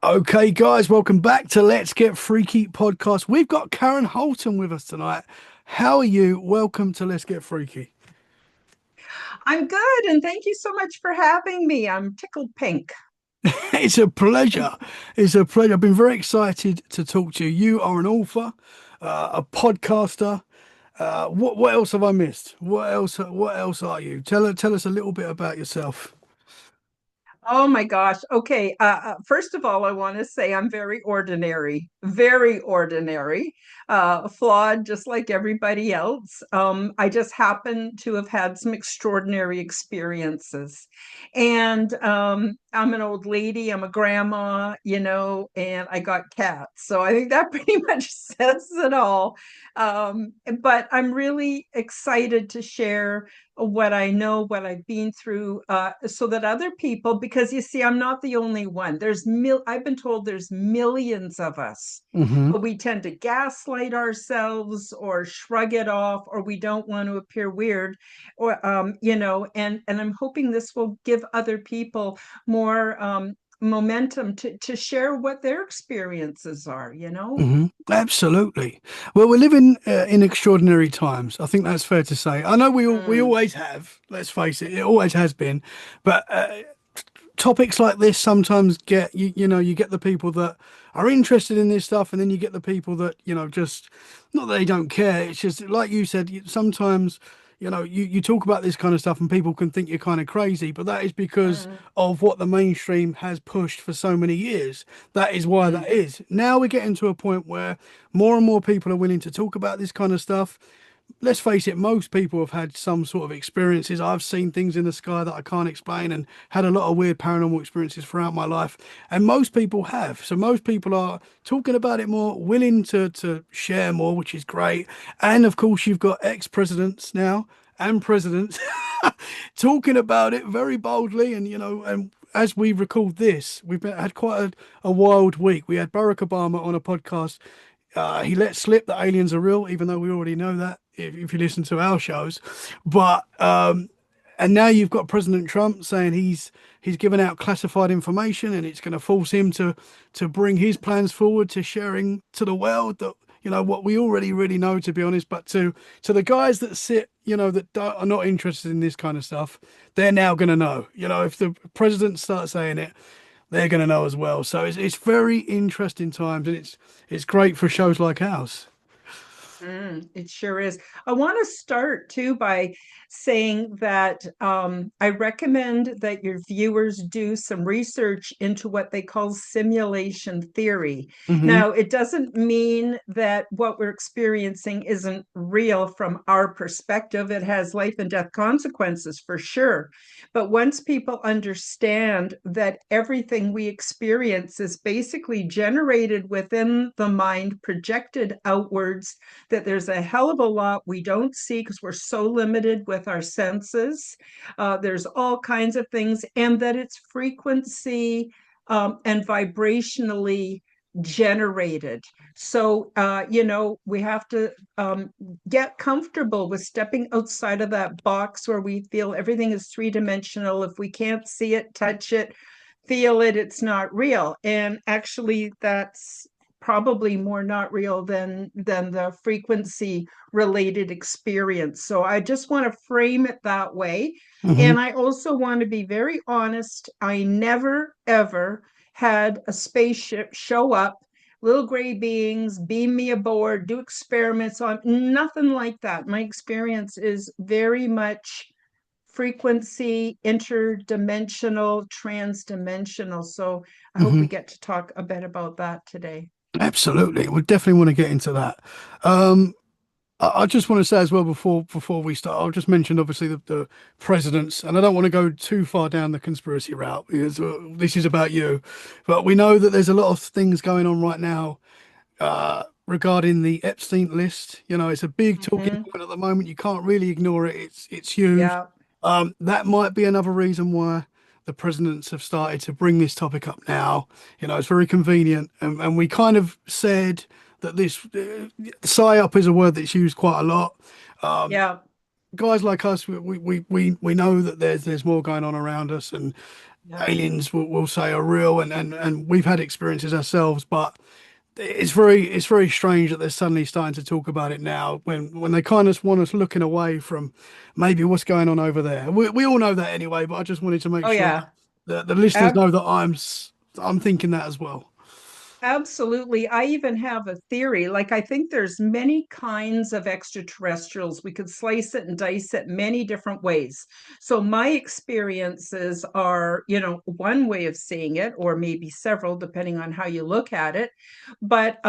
Okay, guys, welcome back to Let's Get Freaky podcast. We've got Karen Holton with us tonight. How are you? Welcome to Let's Get Freaky. I'm good, and thank you so much for having me. I'm tickled pink. It's a pleasure. It's a pleasure. I've been very excited to talk to you. You are an author, a podcaster. What else have I missed? What else are you? Tell us a little bit about yourself. Oh my gosh. Okay. First of all, I want to say I'm very ordinary, flawed, just like everybody else. I just happen to have had some extraordinary experiences. And I'm an old lady, I'm a grandma, and I got cats. So I think that pretty much says it all. But I'm really excited to share what I know, what I've been through, so that other people, because you see, I'm not the only one. I've been told there's millions of us, Hmm. but we tend to gaslight ourselves or shrug it off, or we don't want to appear weird, or and I'm hoping this will give other people more momentum to share what their experiences are. Absolutely. Well, we're living in extraordinary times. I think that's fair to say. I know we Mm, always have. Let's face it, it always has been. But topics like this sometimes get you get the people that are interested in this stuff, and then you get the people that just not that they don't care. It's just like you said. Sometimes you talk about this kind of stuff, and people can think you're kind of crazy, but that is because mm, of what the mainstream has pushed for so many years. That is why that mm. is. Now we're getting to a point where more and more people are willing to talk about this kind of stuff. Let's face it, most people have had some sort of experiences. I've seen things in the sky that I can't explain and had a lot of weird paranormal experiences throughout my life. And most people have. So most people are talking about it more, willing to share more, which is great. And of course, you've got ex-presidents now and presidents talking about it very boldly. And as we record this, had quite a wild week. We had Barack Obama on a podcast. He let slip that aliens are real, even though we already know that if you listen to our shows. But and now you've got President Trump saying he's given out classified information, and it's going to force him to bring his plans forward to sharing to the world that what we already really know, to be honest. But to the guys that sit, that are not interested in this kind of stuff, they're now going to know. If the president starts saying it, they're going to know as well. So it's very interesting times, and it's great for shows like ours. It sure is. I want to start too by saying that I recommend that your viewers do some research into what they call simulation theory. Hmm. Now, it doesn't mean that what we're experiencing isn't real from our perspective. It has life and death consequences for sure. But once people understand that everything we experience is basically generated within the mind, projected outwards, that there's a hell of a lot we don't see because we're so limited with our senses. There's all kinds of things, and that it's frequency and vibrationally generated. So, we have to get comfortable with stepping outside of that box where we feel everything is three-dimensional. If we can't see it, touch it, feel it, it's not real. And actually, that's probably more not real than the frequency related experience. So I just want to frame it that way. Hmm. And I also want to be very honest. I never ever had a spaceship show up, little gray beings beam me aboard, do experiments on, nothing like that. My experience is very much frequency, interdimensional, transdimensional. So I hope we Hmm. get to talk a bit about that today. Absolutely, we definitely want to get into that. Um, I just want to say as well before we start, I'll just mention obviously the presidents, and I don't want to go too far down the conspiracy route because this is about you, but we know that there's a lot of things going on right now regarding the Epstein list. It's a big talking Hmm. point at the moment. You can't really ignore it. It's huge. Yeah. That might be another reason why the presidents have started to bring this topic up now. It's very convenient, and we kind of said that this psyop is a word that's used quite a lot. Um, Yeah. Guys like us, we know that there's more going on around us, and Yeah. aliens will say are real, and we've had experiences ourselves, but it's very strange that they're suddenly starting to talk about it now when they kind of want us looking away from maybe what's going on over there. We all know that anyway, but I just wanted to make Oh sure yeah. that the listeners Ab know that I'm thinking that as well. Absolutely. I even have a theory. Like, I think there's many kinds of extraterrestrials. We could slice it and dice it many different ways. So my experiences are, one way of seeing it, or maybe several, depending on how you look at it. But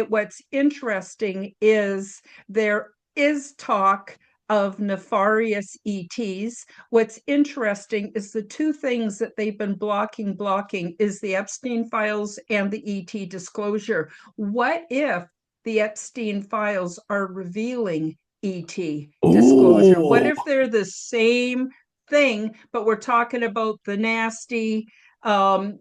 what's interesting is there is talk of nefarious ETs. What's interesting is the two things that they've been blocking is the Epstein files and the ET disclosure. What if the Epstein files are revealing ET disclosure? What Oh, if they're the same thing, but we're talking about the nasty, I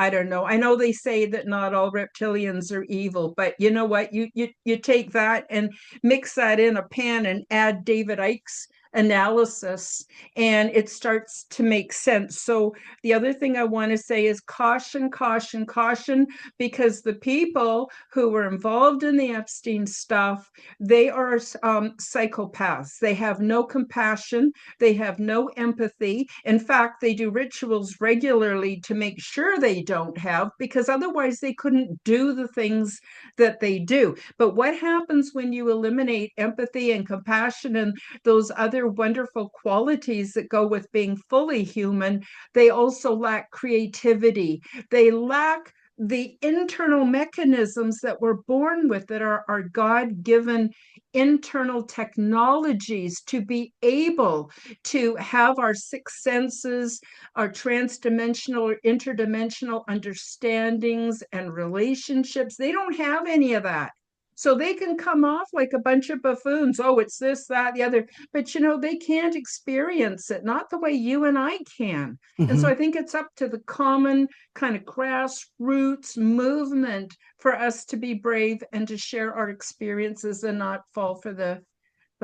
don't know. I know they say that not all reptilians are evil, but you know what? You take that and mix that in a pan and add David Icke's analysis, and it starts to make sense. So the other thing I want to say is caution, caution, caution, because the people who were involved in the Epstein stuff, they are psychopaths. They have no compassion. They have no empathy. In fact, they do rituals regularly to make sure they don't have, because otherwise they couldn't do the things that they do. But what happens when you eliminate empathy and compassion and those other wonderful qualities that go with being fully human? They also lack creativity. They lack the internal mechanisms that we're born with, that are our God given internal technologies to be able to have our six senses, our transdimensional or interdimensional understandings and relationships. They don't have any of that. So they can come off like a bunch of buffoons. Oh, it's this, that, the other. But they can't experience it, not the way you and I can. And so hmm. I think it's up to the common kind of grassroots movement for us to be brave and to share our experiences and not fall for the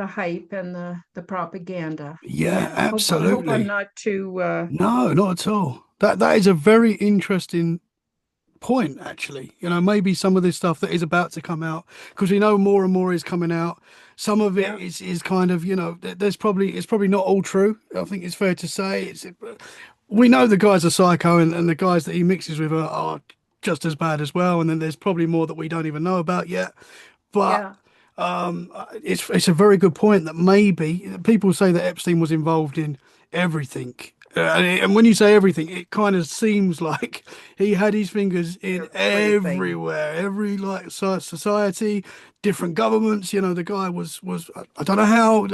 hype and the propaganda. Yeah, Yeah. I hope I'm absolutely. not too No, not at all. That is a very interesting point, actually. Maybe some of this stuff that is about to come out, because we know more and more is coming out. Some of it yeah, is kind of, it's probably not all true. I think it's fair to say. We know the guys are psycho, and the guys that he mixes with are just as bad as well. And then there's probably more that we don't even know about yet. But yeah. it's a very good point that maybe people say that Epstein was involved in everything. And when you say everything, it kind of seems like he had his fingers in Everything. everywhere, every like society, different governments. The guy was I don't know how,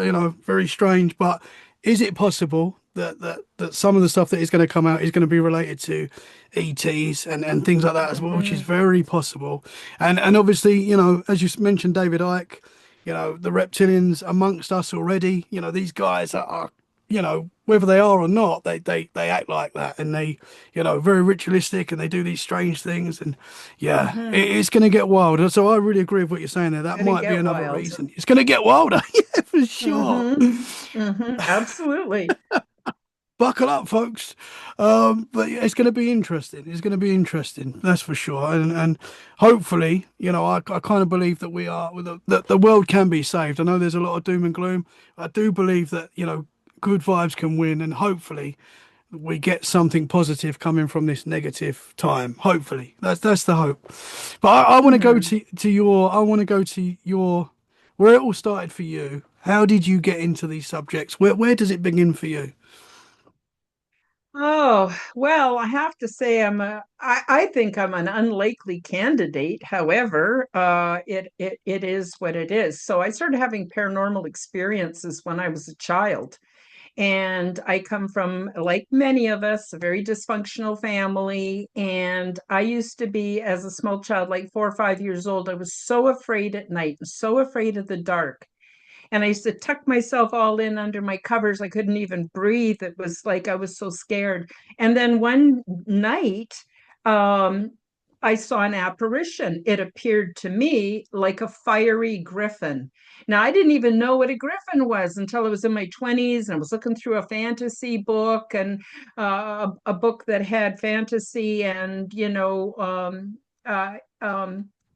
very strange. But is it possible that some of the stuff that is going to come out is going to be related to ETs and things like that as well, which is Mm-hmm. very possible. And obviously, as you mentioned, David Icke, the reptilians amongst us already. These guys are, whether they are or not, they act like that, and they, very ritualistic, and they do these strange things, and yeah, Mm-hmm. it's going to get wild. So I really agree with what you're saying there. That Gonna might be get another wild. reason. It's going to get wilder, yeah, for sure. Mm-hmm. Mm-hmm. Absolutely. Buckle up, folks. But yeah, it's going to be interesting. It's going to be interesting, that's for sure. And hopefully, I kind of believe that that the world can be saved. I know there's a lot of doom and gloom. I do believe that, good vibes can win, and hopefully we get something positive coming from this negative time. Hopefully, that's the hope. But I want to go Mm-hmm. to your. I want to go to your where it all started for you. How did you get into these subjects? Where does it begin for you? Oh, well, I have to say I think I'm an unlikely candidate. However, it is what it is. So I started having paranormal experiences when I was a child. And I come from, like many of us, a very dysfunctional family. And I used to be, as a small child, like 4 or 5 years old, I was so afraid at night, so afraid of the dark. And I used to tuck myself all in under my covers. I couldn't even breathe. It was like I was so scared. And then one night, um, I saw an apparition. It appeared to me like a fiery griffin. Now, I didn't even know what a griffin was until I was in my 20s and I was looking through a fantasy book and a book that had fantasy and,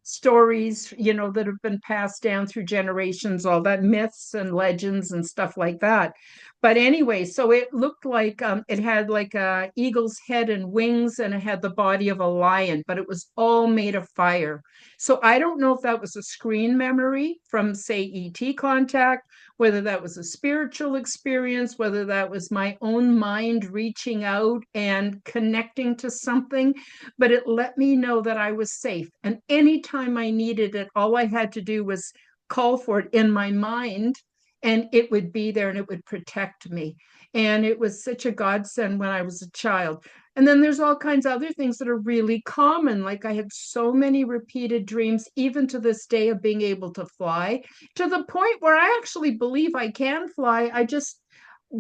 stories, that have been passed down through generations, all that myths and legends and stuff like that. But anyway, so it looked like it had like a eagle's head and wings, and it had the body of a lion, but it was all made of fire. So I don't know if that was a screen memory from, say, ET contact, whether that was a spiritual experience, whether that was my own mind reaching out and connecting to something, but it let me know that I was safe. And anytime I needed it, all I had to do was call for it in my mind, and it would be there and it would protect me. And it was such a godsend when I was a child. And then there's all kinds of other things that are really common. Like I had so many repeated dreams, even to this day, of being able to fly, to the point where I actually believe I can fly. I just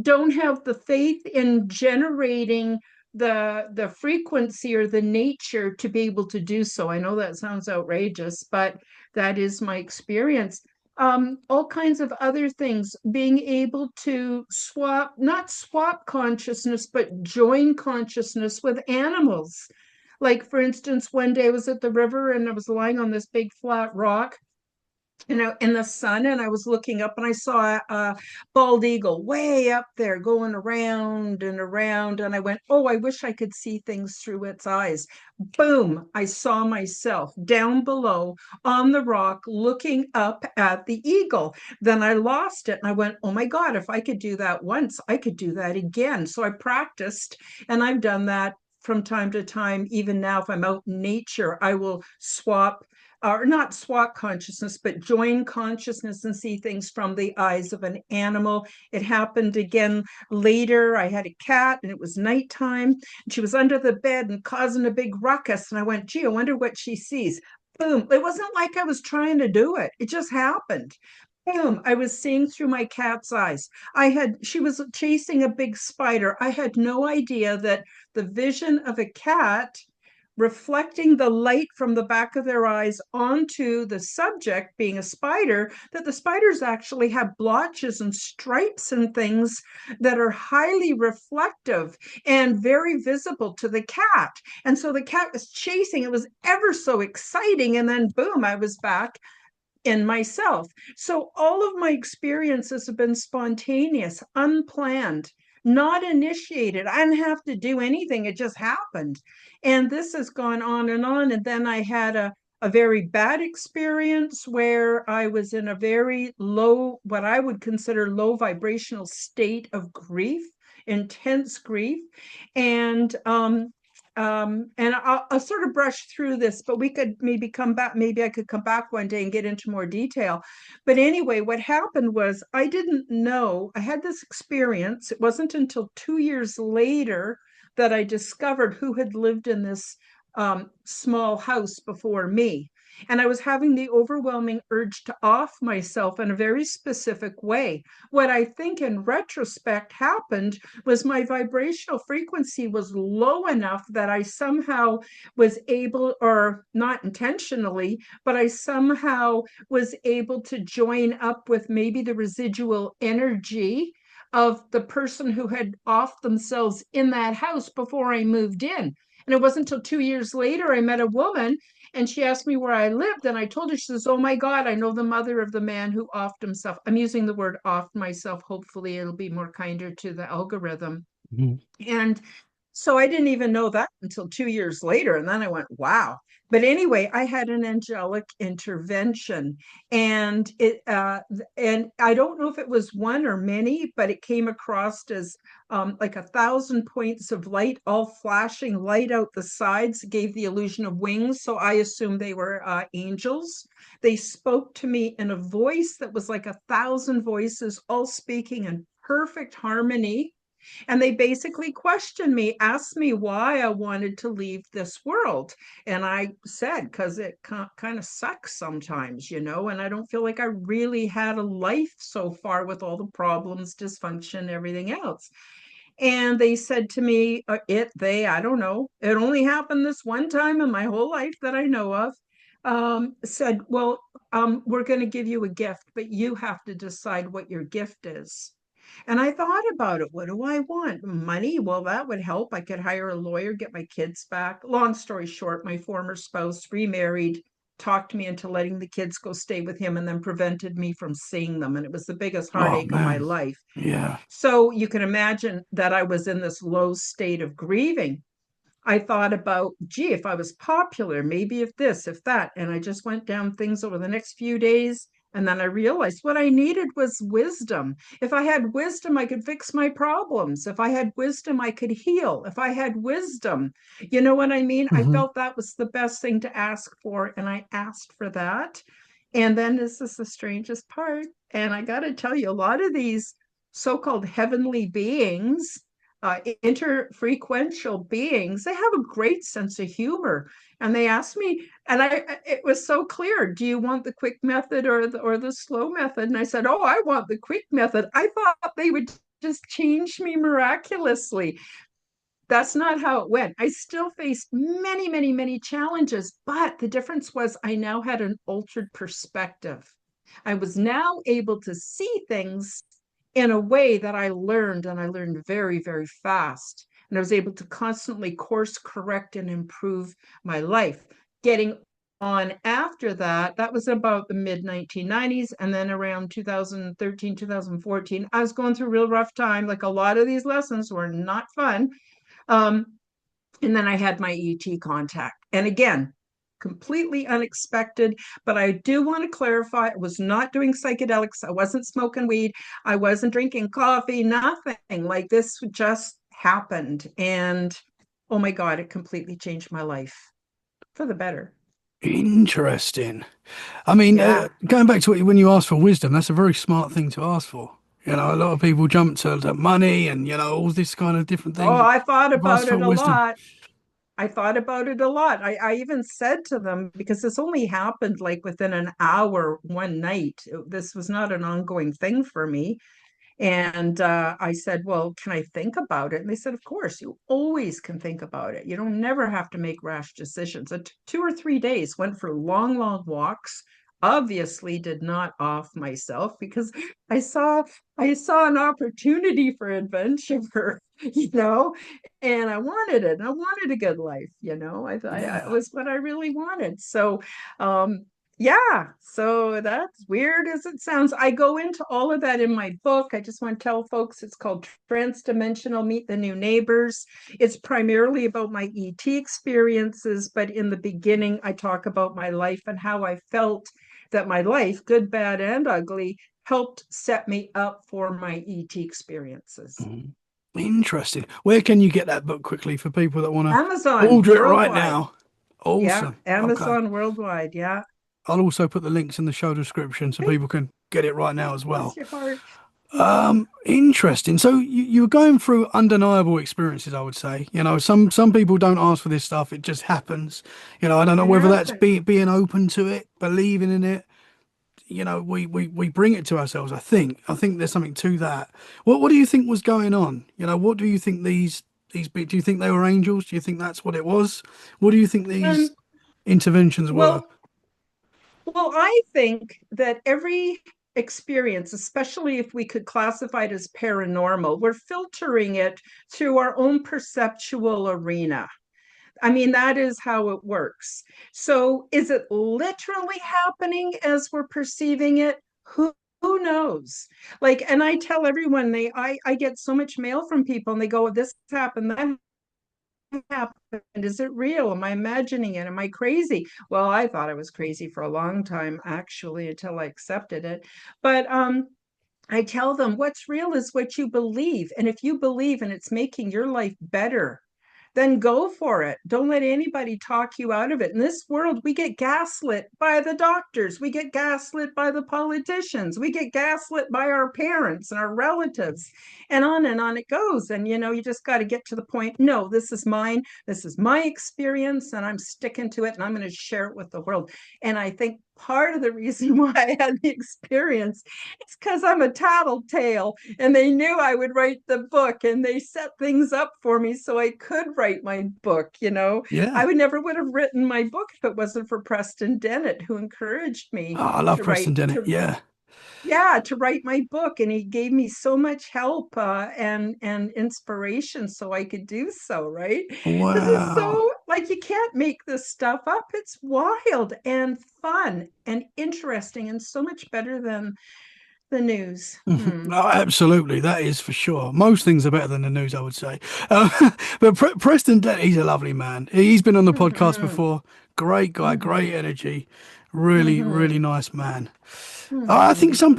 don't have the faith in generating the frequency or the nature to be able to do so. I know that sounds outrageous, but that is my experience. All kinds of other things, being able to not swap consciousness, but join consciousness with animals. Like, for instance, one day I was at the river and I was lying on this big flat rock, in the sun, and I was looking up and I saw a bald eagle way up there going around and around, and I went, oh, I wish I could see things through its eyes. Boom, I saw myself down below on the rock looking up at the eagle. Then I lost it and I went, oh my God, if I could do that once, I could do that again. So I practiced, and I've done that from time to time. Even now, if I'm out in nature, I will swap, or not swap consciousness, but join consciousness and see things from the eyes of an animal. It happened again later. I had a cat and it was nighttime. And she was under the bed and causing a big ruckus. And I went, gee, I wonder what she sees. Boom. It wasn't like I was trying to do it. It just happened. Boom. I was seeing through my cat's eyes. She was chasing a big spider. I had no idea that the vision of a cat reflecting the light from the back of their eyes onto the subject, being a spider, that the spiders actually have blotches and stripes and things that are highly reflective and very visible to the cat. And so the cat was chasing, it was ever so exciting. And then boom, I was back in myself. So all of my experiences have been spontaneous, unplanned, not initiated. I didn't have to do anything, it just happened. And this has gone on and on. And then I had a very bad experience where I was in a very low, what I would consider low vibrational state of grief, intense grief. And I'll sort of brush through this, but we could maybe come back. Maybe I could come back one day and get into more detail. But anyway, what happened was I didn't know. I had this experience. It wasn't until 2 years later that I discovered who had lived in this small house before me. And I was having the overwhelming urge to off myself in a very specific way. What I think in retrospect happened was my vibrational frequency was low enough that I somehow was able, or not intentionally, but I somehow was able to join up with maybe the residual energy of the person who had offed themselves in that house before I moved in. And it wasn't until 2 years later I met a woman and she asked me where I lived. And I told her, she says, oh my God, I know the mother of the man who offed himself. I'm using the word offed myself. Hopefully it'll be more kinder to the algorithm. Mhm. And so I didn't even know that until 2 years later. And then I went, wow. But anyway, I had an angelic intervention, and and I don't know if it was one or many, but it came across as like 1,000 points of light, all flashing light out the sides, gave the illusion of wings. So I assumed they were angels. They spoke to me in a voice that was like 1,000 voices, all speaking in perfect harmony, and they basically questioned me, asked me why I wanted to leave this world. And I said, because it kind of sucks sometimes, and I don't feel like I really had a life so far with all the problems, dysfunction, everything else. And they said to me, I don't know, it only happened this one time in my whole life that I know of. Said, well, we're going to give you a gift, but you have to decide what your gift is. And I thought about it. What do I want? Money? Well, that would help. I could hire a lawyer, get my kids back. Long story short, my former spouse remarried, talked me into letting the kids go stay with him, and then prevented me from seeing them. And it was the biggest Oh heartache of my man. life. Yeah. So you can imagine that I was in this low state of grieving. I thought about, gee, if I was popular, maybe if this, if that. And I just went down things over the next few days. And then I realized what I needed was wisdom. If I had wisdom, I could fix my problems. If I had wisdom, I could heal. If I had wisdom, you know what I mean? I Hmm. felt that was the best thing to ask for. And I asked for that. And then this is the strangest part. And I got to tell you, a lot of these so called heavenly beings, interfrequential beings, they have a great sense of humor. And they asked me, and it was so clear, do you want the quick method or the slow method? And I said, oh, I want the quick method. I thought they would just change me miraculously. That's not how it went. I still faced many, many, many challenges, but the difference was I now had an altered perspective. I was now able to see things in a way that I learned, and I learned very, very fast. And I was able to constantly course correct and improve my life. Getting on after that, that was about the mid 1990s. And then around 2013, 2014, I was going through a real rough time. Like a lot of these lessons were not fun. um, and then I had my ET contact. And again, completely unexpected. But I do want to clarify, I was not doing psychedelics. I wasn't smoking weed. I wasn't drinking coffee, nothing. Like this just happened. And oh my God, it completely changed my life for the better. Interesting. I mean, Yeah. going back to when you ask for wisdom, that's a very smart thing to ask for. A lot of people jump to money and, all this kind of different Oh, things. I thought You've asked about for it a wisdom. lot. I thought about it a lot. I even said to them, because this only happened like within an hour one night. This was not an ongoing thing for me. And I said, well, can I think about it? And they said, of course, you always can think about it. You don't never have to make rash decisions. 2 or 3 days, went for long, long walks. Obviously did not off myself because I saw I saw an opportunity for adventure, you know, and I wanted it. I wanted a good life, it Yeah. was what I really wanted. So yeah, so that's weird as it sounds. I go into all of that in my book. I just want to tell folks it's called Transdimensional Meet the New Neighbors. It's primarily about my ET experiences, but in the beginning, I talk about my life and how I felt that my life, good, bad, and ugly, helped set me up for my ET experiences. Mhm. Interesting. Where can you get that book quickly for people that want to Amazon order it right worldwide. now? Yeah, Awesome. Okay. Amazon worldwide. Yeah. I'll also put the links in the show description so Hey, people can get it right now as bless well. your heart. Thank you. Interesting. So you were going through undeniable experiences, I would say. Some people don't ask for this stuff; it just happens. I don't know It whether that's happened. being open to it, believing in it. We bring it to ourselves. I think there's something to that. What do you think was going on? What do you think do you think they were angels? Do you think that's what it was? What do you think these Um, interventions were? well, well, I think that every experience, especially if we could classify it as paranormal, we're filtering it through our own perceptual arena. I mean, that is how it works. So, is it literally happening as we're perceiving it? Who knows? Like, and I tell everyone, I get so much mail from people, and they go, "This happened, that happened. Is it real? Am I imagining it? Am I crazy?" Well, I thought I was crazy for a long time, actually, until I accepted it. But I tell them what's real is what you believe. And if you believe and it's making your life better, then go for it. Don't let anybody talk you out of it. In this world, we get gaslit by the doctors, we get gaslit by the politicians, we get gaslit by our parents and our relatives, and on it goes. And you just got to get to the point. No, this is mine. This is my experience, and I'm sticking to it, and I'm going to share it with the world. And I think part of the reason why I had the experience is because I'm a tattletale, and they knew I would write the book, and they set things up for me so I could write my book. Yeah. I would have written my book if it wasn't for Preston Dennett, who encouraged Oh, me I love to Preston write Dennett. to Yeah. yeah, to write my book, and he gave me so much help, and inspiration so I could do so, right? Because it's Wow. so, like, you can't make this stuff up. It's wild and fun and interesting and so much better than the news. Mhm. Oh, absolutely, that is for sure. Most things are better than the news, I would say. Uh, but Preston, he's a lovely man. He's been on the podcast Hmm. before. Great guy, great Hmm. energy. Really, really Hmm. nice man. Hmm. I think some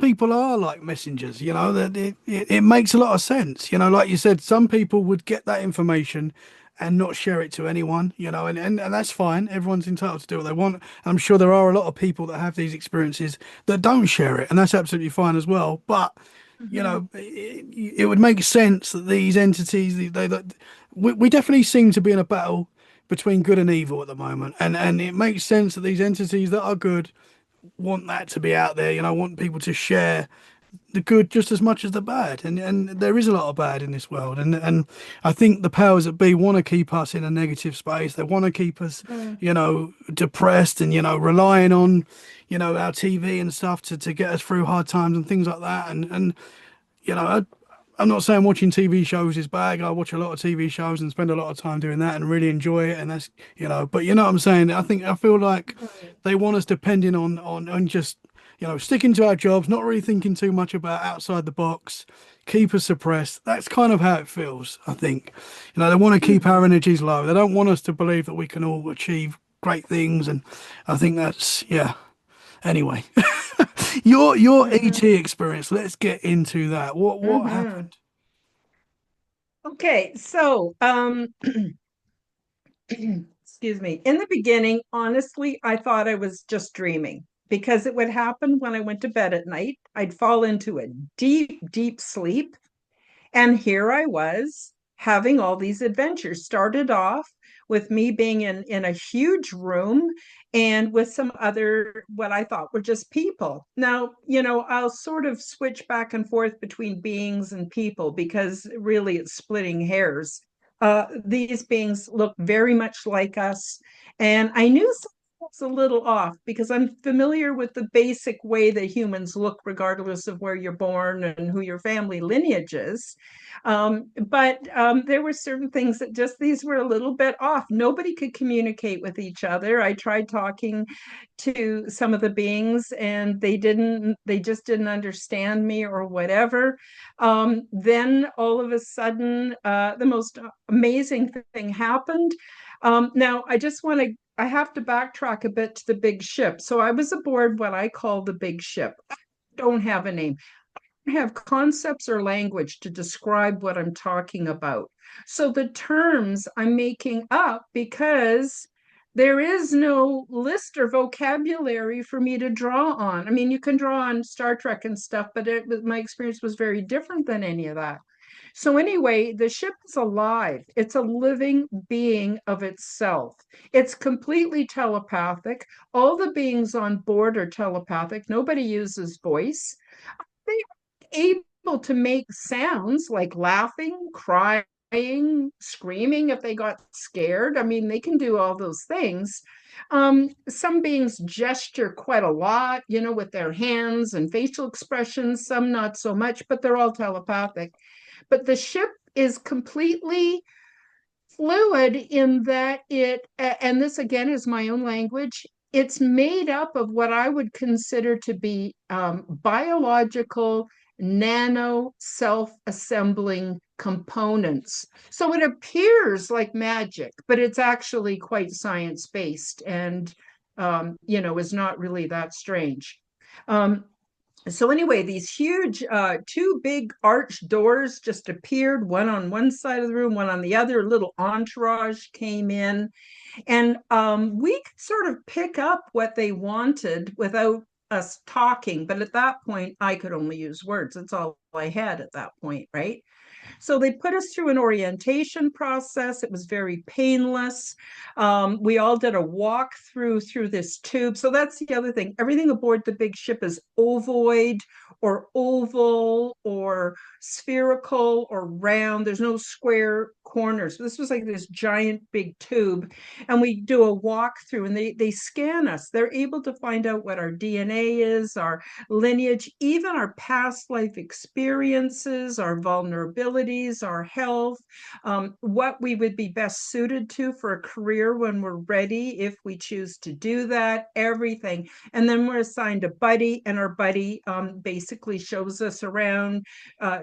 people are like messengers. That it makes a lot of sense. Like you said, some people would get that information and not share it to anyone. And that's fine. Everyone's entitled to do what they want. I'm sure there are a lot of people that have these experiences that don't share it, and that's absolutely fine as well. But Hmm. it would make sense that these entities, we definitely seem to be in a battle between good and evil at the moment, and it makes sense that these entities that are good want that to be out there. Want people to share the good just as much as the bad, and there is a lot of bad in this world, and I think the powers that be want to keep us in a negative space. They want to keep us, Hmm. depressed, and relying on, our TV and stuff to get us through hard times and things like that. And you know, I, I'm not saying watching TV shows is bad. I watch a lot of TV shows and spend a lot of time doing that and really enjoy it. And that's, but you know what I'm saying? I feel like Hmm. they want us depending on just, sticking to our jobs, not really thinking too much about outside the box, keep us suppressed. That's kind of how it feels, I think. They want to keep our Hmm. energies low. They don't want us to believe that we can all achieve great things. And I think that's, yeah. Anyway, your Hmm. ET experience. Let's get into that. What Hmm. happened? Okay, so excuse me. In the beginning, honestly, I thought I was just dreaming because it would happen when I went to bed at night. I'd fall into a deep, deep sleep. And here I was having all these adventures. Started off with me being in a huge room and with some other, what I thought were just people. Now, I'll sort of switch back and forth between beings and people because really it's splitting hairs. These beings look very much like us. And I knew something was a little off because I'm familiar with the basic way that humans look, regardless of where you're born and who your family lineage is. But there were certain things that just these were a little bit off. Nobody could communicate with each other. I tried talking to some of the beings, and they just didn't understand me or whatever. Then all of a sudden, the most amazing thing happened. Now, I have to backtrack a bit to the big ship. So I was aboard what I call the big ship. I don't have a name, have concepts or language to describe what I'm talking about. So the terms I'm making up because there is no list or vocabulary for me to draw on. I mean, you can draw on Star Trek and stuff, but my experience was very different than any of that. So, anyway, the ship is alive. It's a living being of itself. It's completely telepathic. All the beings on board are telepathic. Nobody uses voice. They are able to make sounds like laughing, crying, screaming if they got scared. I mean, they can do all those things. Some beings gesture quite a lot, with their hands and facial expressions, some not so much, but they're all telepathic. But the ship is completely fluid in that and this again is my own language, it's made up of what I would consider to be biological nano self-assembling components. So it appears like magic, but it's actually quite science-based and is not really that strange. um, so anyway, these huge two big arched doors just appeared, one on one side of the room, one on the other. A little entourage came in, and we could sort of pick up what they wanted without us talking. But at that point, I could only use words. That's all I had at that point, right? So they put us through an orientation process. It was very painless. We all did a walk through this tube. So that's the other thing. Everything aboard the big ship is ovoid or oval or spherical or round. There's no square corners. This was like this giant big tube. And we do a walk through and they scan us. They're able to find out what our DNA is, our lineage, even our past life experiences, our vulnerabilities, our health, what we would be best suited to for a career when we're ready, if we choose to do that, everything. And then we're assigned a buddy, and our buddy basically shows us around,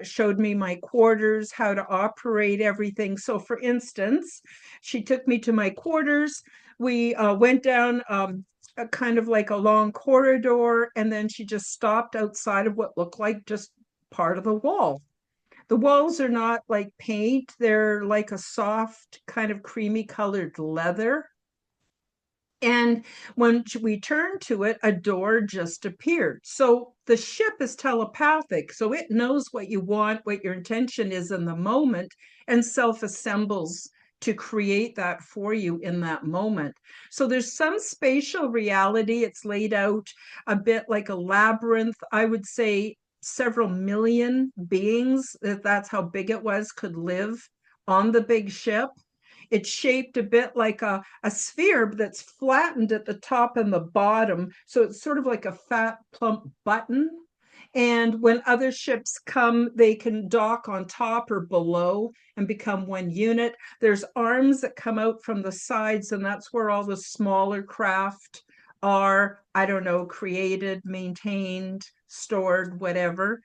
showed me my quarters, how to operate everything. So, for instance, she took me to my quarters. We went down kind of like a long corridor, and then she just stopped outside of what looked like just part of the wall. The walls are not like paint, they're like a soft, kind of creamy colored leather. And when we turned to it, a door just appeared. So the ship is telepathic. So it knows what you want, what your intention is in the moment, and self assembles to create that for you in that moment. So there's some spatial reality. It's laid out a bit like a labyrinth. I would say several million beings, if that's how big it was, could live on the big ship. It's shaped a bit like a sphere that's flattened at the top and the bottom. So it's sort of like a fat, plump button. And when other ships come, they can dock on top or below and become one unit. There's arms that come out from the sides, and that's where all the smaller craft are, I don't know, created, maintained, stored, whatever.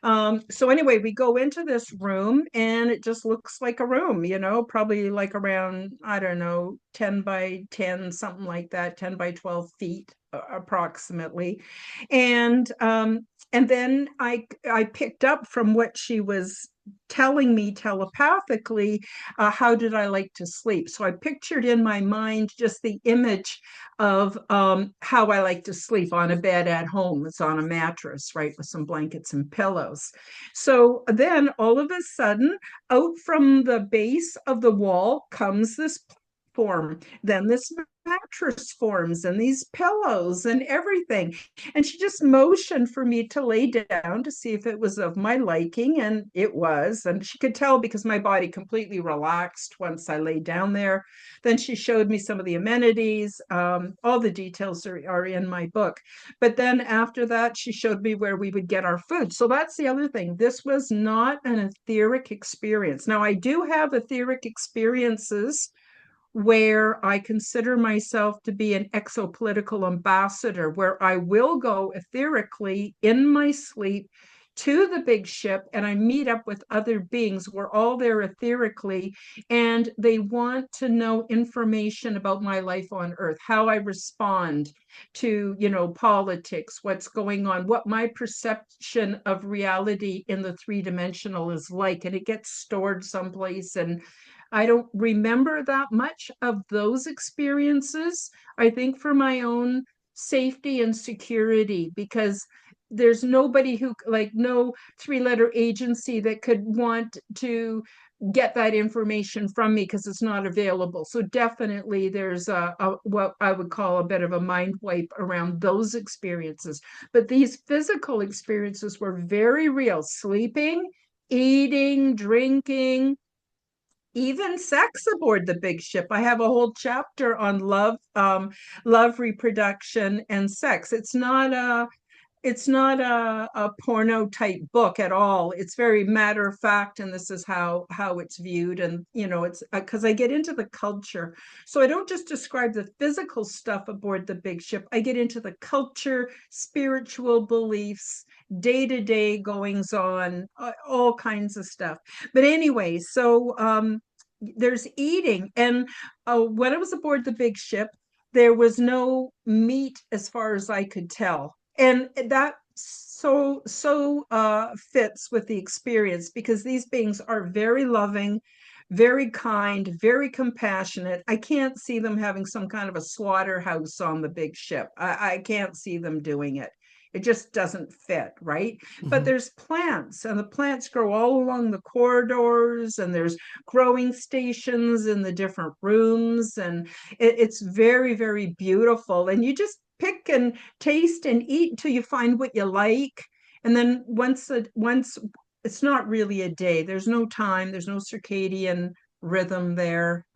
So anyway, we go into this room and it just looks like a room, probably like around, I don't know, 10 by 10, something like that, 10 by 12 feet approximately. And then I picked up from what she was telling me telepathically, how did I like to sleep? So I pictured in my mind just the image of how I like to sleep on a bed at home. It's on a mattress, right, with some blankets and pillows. So then all of a sudden, out from the base of the wall comes this platform. Then this mattress forms and these pillows and everything. And she just motioned for me to lay down to see if it was of my liking. And it was. And she could tell because my body completely relaxed once I lay down there. Then she showed me some of the amenities. All the details are in my book. But then after that, she showed me where we would get our food. So that's the other thing. This was not an etheric experience. Now, I do have etheric experiences where I consider myself to be an exopolitical ambassador, where I will go etherically in my sleep to the big ship and I meet up with other beings. We're all there etherically, and they want to know information about my life on Earth, how I respond to, politics, what's going on, what my perception of reality in the three-dimensional is like. And it gets stored someplace, and I don't remember that much of those experiences. I think for my own safety and security, because there's nobody who, like, no three-letter agency that could want to get that information from me because it's not available. So definitely there's what I would call a bit of a mind wipe around those experiences. But these physical experiences were very real. Sleeping, eating, drinking, even sex aboard the big ship. I have a whole chapter on love, reproduction, and sex. It's not a porno type book at all. It's very matter of fact, and this is how it's viewed. And it's because I get into the culture, so I don't just describe the physical stuff aboard the big ship. I get into the culture, spiritual beliefs, day-to-day goings on, all kinds of stuff. But anyway, so there's eating. And when I was aboard the big ship, there was no meat as far as I could tell. And that so fits with the experience, because these beings are very loving, very kind, very compassionate. I can't see them having some kind of a slaughterhouse on the big ship. I can't see them doing it. It just doesn't fit, right? But Hmm. there's plants, and the plants grow all along the corridors, and there's growing stations in the different rooms, and it's very, very beautiful. And you just pick and taste and eat until you find what you like. And then once it's not really a day. There's no time. There's no circadian rhythm there.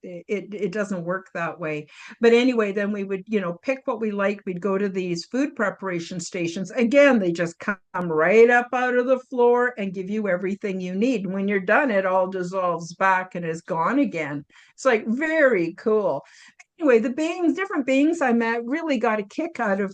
It doesn't work that way. But anyway, then we would, pick what we liked. We'd go to these food preparation stations. Again, they just come right up out of the floor and give you everything you need. And when you're done, it all dissolves back and is gone again. It's like very cool. Anyway, different beings I met, really got a kick out of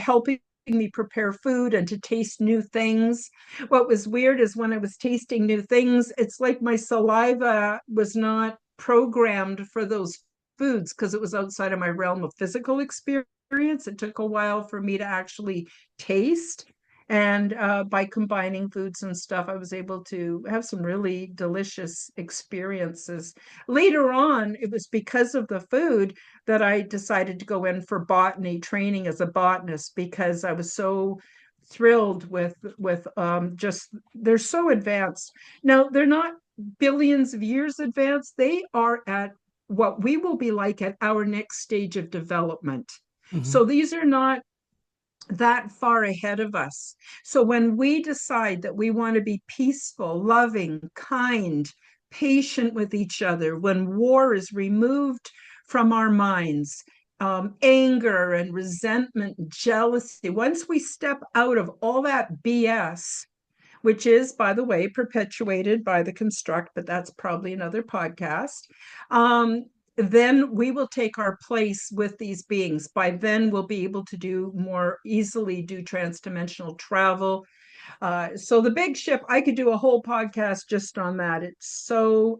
helping me prepare food and to taste new things. What was weird is when I was tasting new things, it's like my saliva was not programmed for those foods because it was outside of my realm of physical experience. It took a while for me to actually taste. And by combining foods and stuff, I was able to have some really delicious experiences. Later on, it was because of the food that I decided to go in for botany training as a botanist, because I was so thrilled with just they're so advanced. Now, they're not billions of years advanced. They are at what we will be like at our next stage of development. Hmm. So these are not that far ahead of us. So when we decide that we want to be peaceful, loving, kind, patient with each other, when war is removed from our minds, anger and resentment, jealousy, once we step out of all that BS, which is, by the way, perpetuated by the construct, but that's probably another podcast. Then we will take our place with these beings. By then, we'll be able to do more easily do transdimensional travel. So the big ship, I could do a whole podcast just on that. It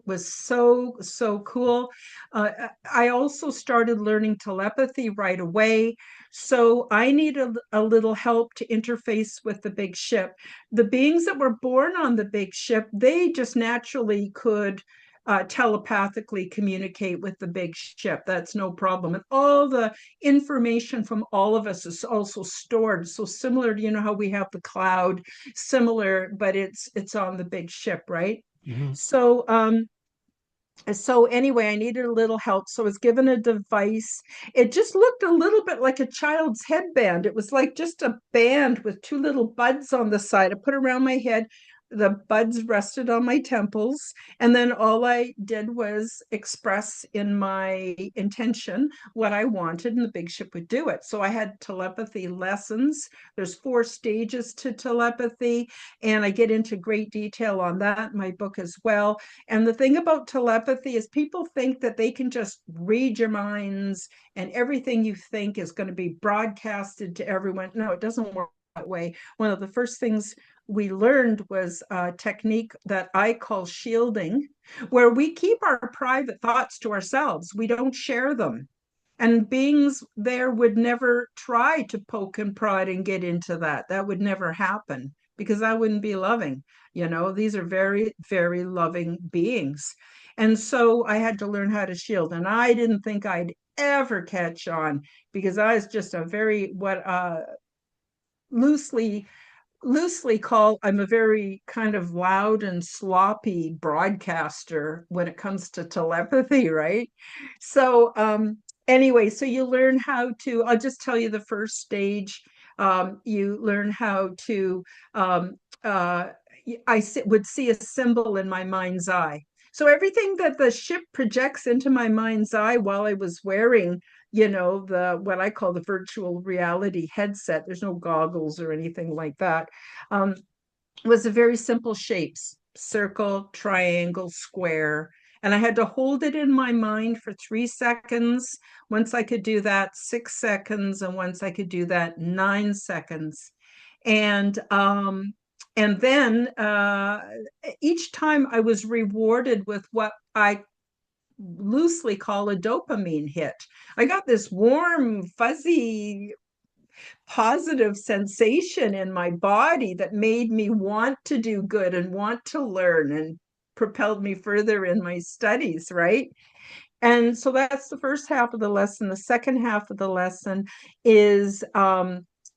was so cool. I also started learning telepathy right away. So I needed a little help to interface with the big ship. The beings that were born on the big ship, they just naturally could telepathically communicate with the big ship. That's no problem. And all the information from all of us is also stored. So similar to, how we have the cloud, similar, but it's on the big ship, right? Hmm. So anyway, I needed a little help. So I was given a device. It just looked a little bit like a child's headband. It was like just a band with two little buds on the side. I put around my head. The buds rested on my temples. And then all I did was express in my intention what I wanted, and the big ship would do it. So I had telepathy lessons. There's 4 stages to telepathy, and I get into great detail on that in my book as well. And the thing about telepathy is people think that they can just read your minds and everything you think is going to be broadcasted to everyone. No, it doesn't work that way. One of the first things we learned was a technique that I call shielding, where we keep our private thoughts to ourselves. We don't share them. And beings there would never try to poke and prod and get into that. That would never happen because that wouldn't be loving. These are very, very loving beings. And so I had to learn how to shield. And I didn't think I'd ever catch on because I was just a very, what loosely call, I'm a very kind of loud and sloppy broadcaster when it comes to telepathy, right? So anyway, so you learn how to, I'll just tell you the first stage. You learn how to uh, would see a symbol in my mind's eye. So everything that the ship projects into my mind's eye while I was wearing, the what I call the virtual reality headset, there's no goggles or anything like that, um, was a very simple shapes: circle, triangle, square. And I had to hold it in my mind for 3 seconds. Once I could do that, 6 seconds, and once I could do that, 9 seconds. And then each time I was rewarded with what I loosely call a dopamine hit. I got this warm, fuzzy, positive sensation in my body that made me want to do good and want to learn and propelled me further in my studies, right? And so that's the first half of the lesson. The second half of the lesson is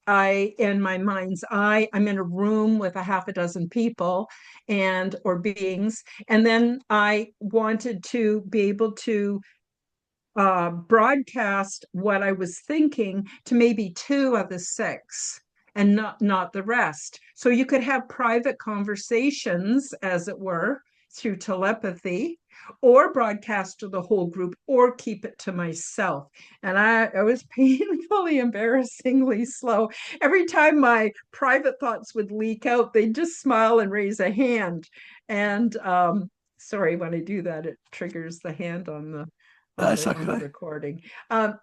in my mind's eye, I'm in a room with a half a dozen people and or beings. And then I wanted to be able to broadcast what I was thinking to maybe two of the six and not the rest. So you could have private conversations, as it were, through telepathy, or broadcast to the whole group, or keep it to myself. And I was painfully, embarrassingly slow. Every time my private thoughts would leak out, they'd just smile and raise a hand. And sorry, when I do that, it triggers the hand on the That's on the okay. recording.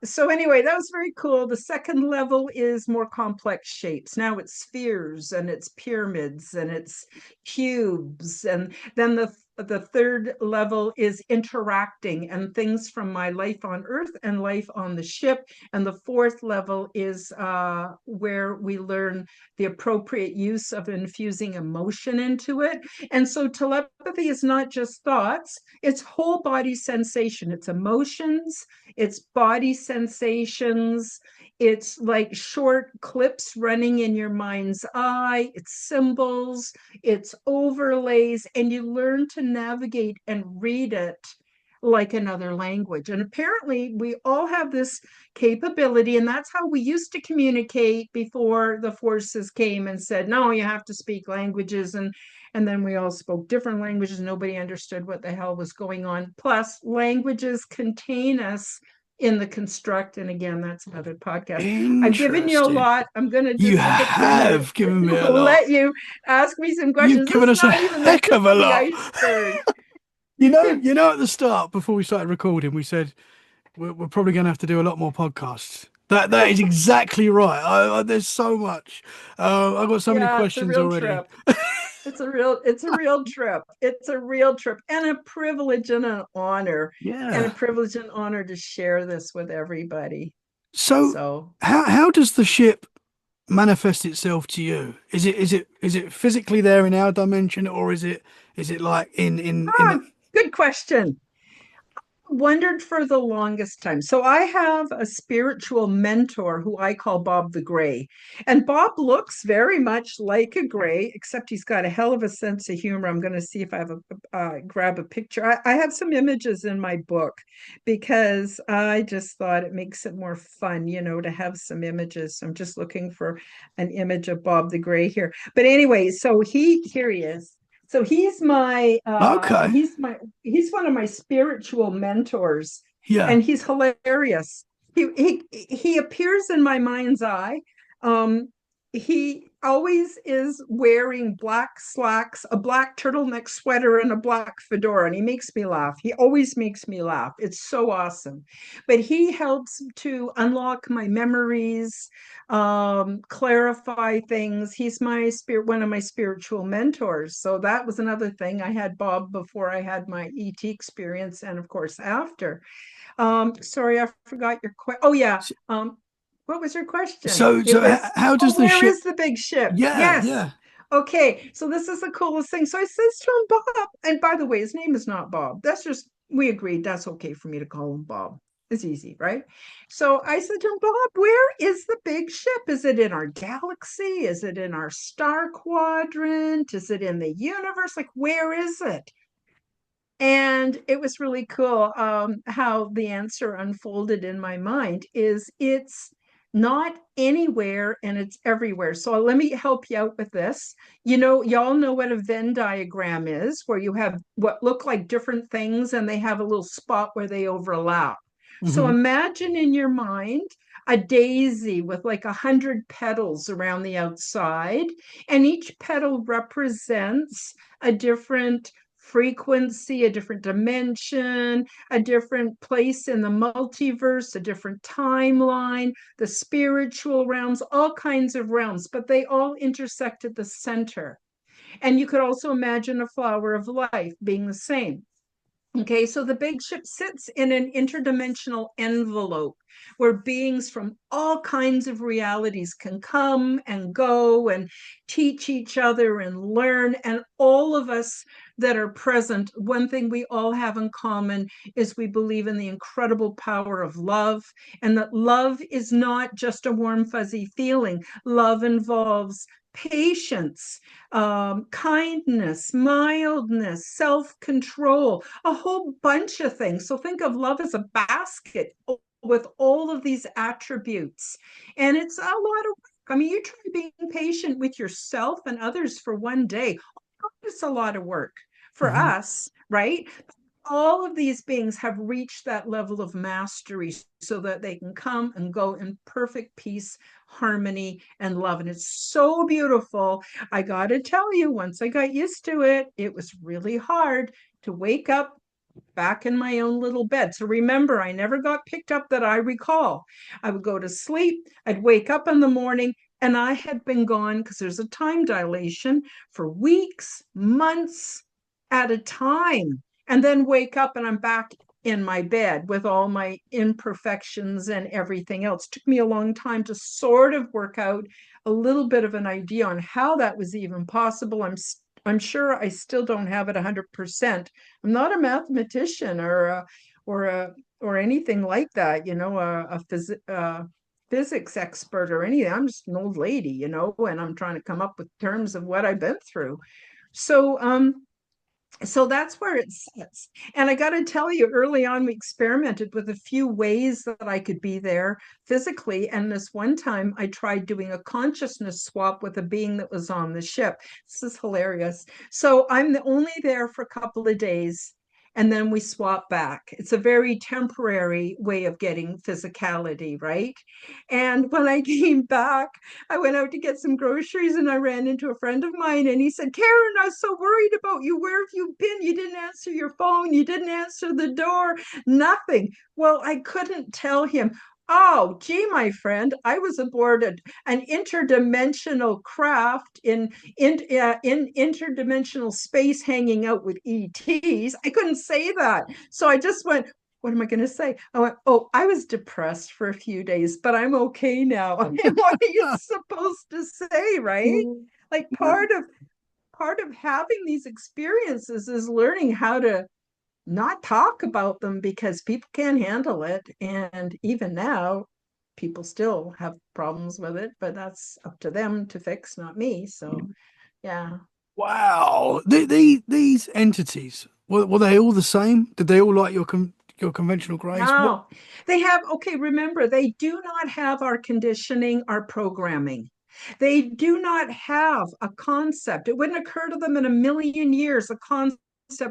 So anyway, that was very cool. The second level is more complex shapes. Now it's spheres and it's pyramids and it's cubes, and then the third level is interacting and things from my life on Earth and life on the ship. And the fourth level is where we learn the appropriate use of infusing emotion into it. And so telepathy is not just thoughts, it's whole body sensation, it's emotions, it's body sensations, it's like short clips running in your mind's eye, it's symbols, it's overlays, and you learn to navigate and read it like another language. And apparently we all have this capability, and that's how we used to communicate before the forces came and said, no, you have to speak languages. And then we all spoke different languages. Nobody understood what the hell was going on. Plus, languages contain us in the construct. And again, that's another podcast. I've given you a Interesting. lot. I'm going to You just tip in and have given me a lot. let you ask me some You've questions. This given is us a not even the heck tip of a of the lot. iceberg. At the start, before we started recording, we said we're probably going to have to do a lot more podcasts. That is exactly right. There's so much. I've got so many Yeah, it's a questions real already. trip. It's a real trip. It's a real trip and a privilege and a Yeah. privilege and honor to share this with everybody. So, So how does the ship manifest itself to you? Is it physically there in our dimension, or is it like in ah, good question. Wondered for the longest time. So I have a spiritual mentor who I call Bob the Gray. And Bob looks very much like a gray, except he's got a hell of a sense of humor. I'm going to see if I have grab a picture. I have some images in my book because I just thought it makes it more fun, to have some images. So I'm just looking for an image of Bob the Gray here. But anyway, so here he is. So Okay. he's one of my spiritual mentors, Yeah. and he's hilarious. He appears in my mind's eye. He always is wearing black slacks, a black turtleneck sweater, and a black fedora, and he makes me laugh. He always makes me laugh. It's so awesome. But he helps to unlock my memories, clarify things. He's one of my spiritual mentors. So that was another thing. I had Bob before I had my ET experience, and of course after. Sorry, I forgot your question. Oh yeah. What was your question? It was, How does oh, the where ship? is the big ship? Yeah, Yes. yeah. Okay, so this is the coolest thing. So I says to him, Bob, and by the way, his name is not Bob. That's just, we agreed that's okay for me to call him Bob. It's easy, right? So I said to him, Bob, where is the big ship? Is it in our galaxy? Is it in our star quadrant? Is it in the universe? Like, where is it? And it was really cool how the answer unfolded in my mind is it's not anywhere and it's everywhere. So let me help you out with this. Y'all know what a Venn diagram is, where you have what look like different things and they have a little spot where they overlap. So Hmm. imagine in your mind a daisy with like 100 petals around the outside, and each petal represents a different frequency, a different dimension, a different place in the multiverse, a different timeline, the spiritual realms, all kinds of realms, but they all intersect at the center. And you could also imagine a flower of life being the same. Okay, so the big ship sits in an interdimensional envelope where beings from all kinds of realities can come and go and teach each other and learn. And all of us, that are present, one thing we all have in common is we believe in the incredible power of love, and that love is not just a warm, fuzzy feeling. Love involves patience, kindness, mildness, self control, a whole bunch of things. So think of love as a basket with all of these attributes. And it's a lot of work. I mean, you try being patient with yourself and others for one day. It's a lot of work for Hmm. us, right? All of these beings have reached that level of mastery so that they can come and go in perfect peace, harmony, and love. And it's so beautiful. I got to tell you, once I got used to it, it was really hard to wake up back in my own little bed. So remember, I never got picked up that I recall. I would go to sleep, I'd wake up in the morning, and I had been gone because there's a time dilation for weeks, months at a time, and then wake up and I'm back in my bed with all my imperfections and everything else. It took me a long time to sort of work out a little bit of an idea on how that was even possible. I'm sure I still don't have it 100%. I'm not a mathematician or a or anything like that, physics expert or anything. I'm just an old lady, and I'm trying to come up with terms of what I've been through. So so that's where it sits. And I got to tell you, early on, we experimented with a few ways that I could be there physically. And this one time, I tried doing a consciousness swap with a being that was on the ship. This is hilarious. So I'm only there for a couple of days. And then we swap back. It's a very temporary way of getting physicality, right? And when I came back, I went out to get some groceries and I ran into a friend of mine and he said, Karen, I was so worried about you. Where have you been? You didn't answer your phone. You didn't answer the door. Nothing. Well, I couldn't tell him. Oh, gee, my friend, I was aboard an interdimensional craft in interdimensional space hanging out with ETs. I couldn't say that. So I just went, what am I going to say? I went, oh, I was depressed for a few days, but I'm okay now. I mean, what are you supposed to say, right? Like part of having these experiences is learning how to not talk about them because people can't handle it. And even now, people still have problems with it, but that's up to them to fix, not me. So, yeah. Wow. These entities, were they all the same? Did they all like your conventional grays? What? No, they have, okay, remember, they do not have our conditioning, our programming. They do not have a concept. It wouldn't occur to them in a million years, a concept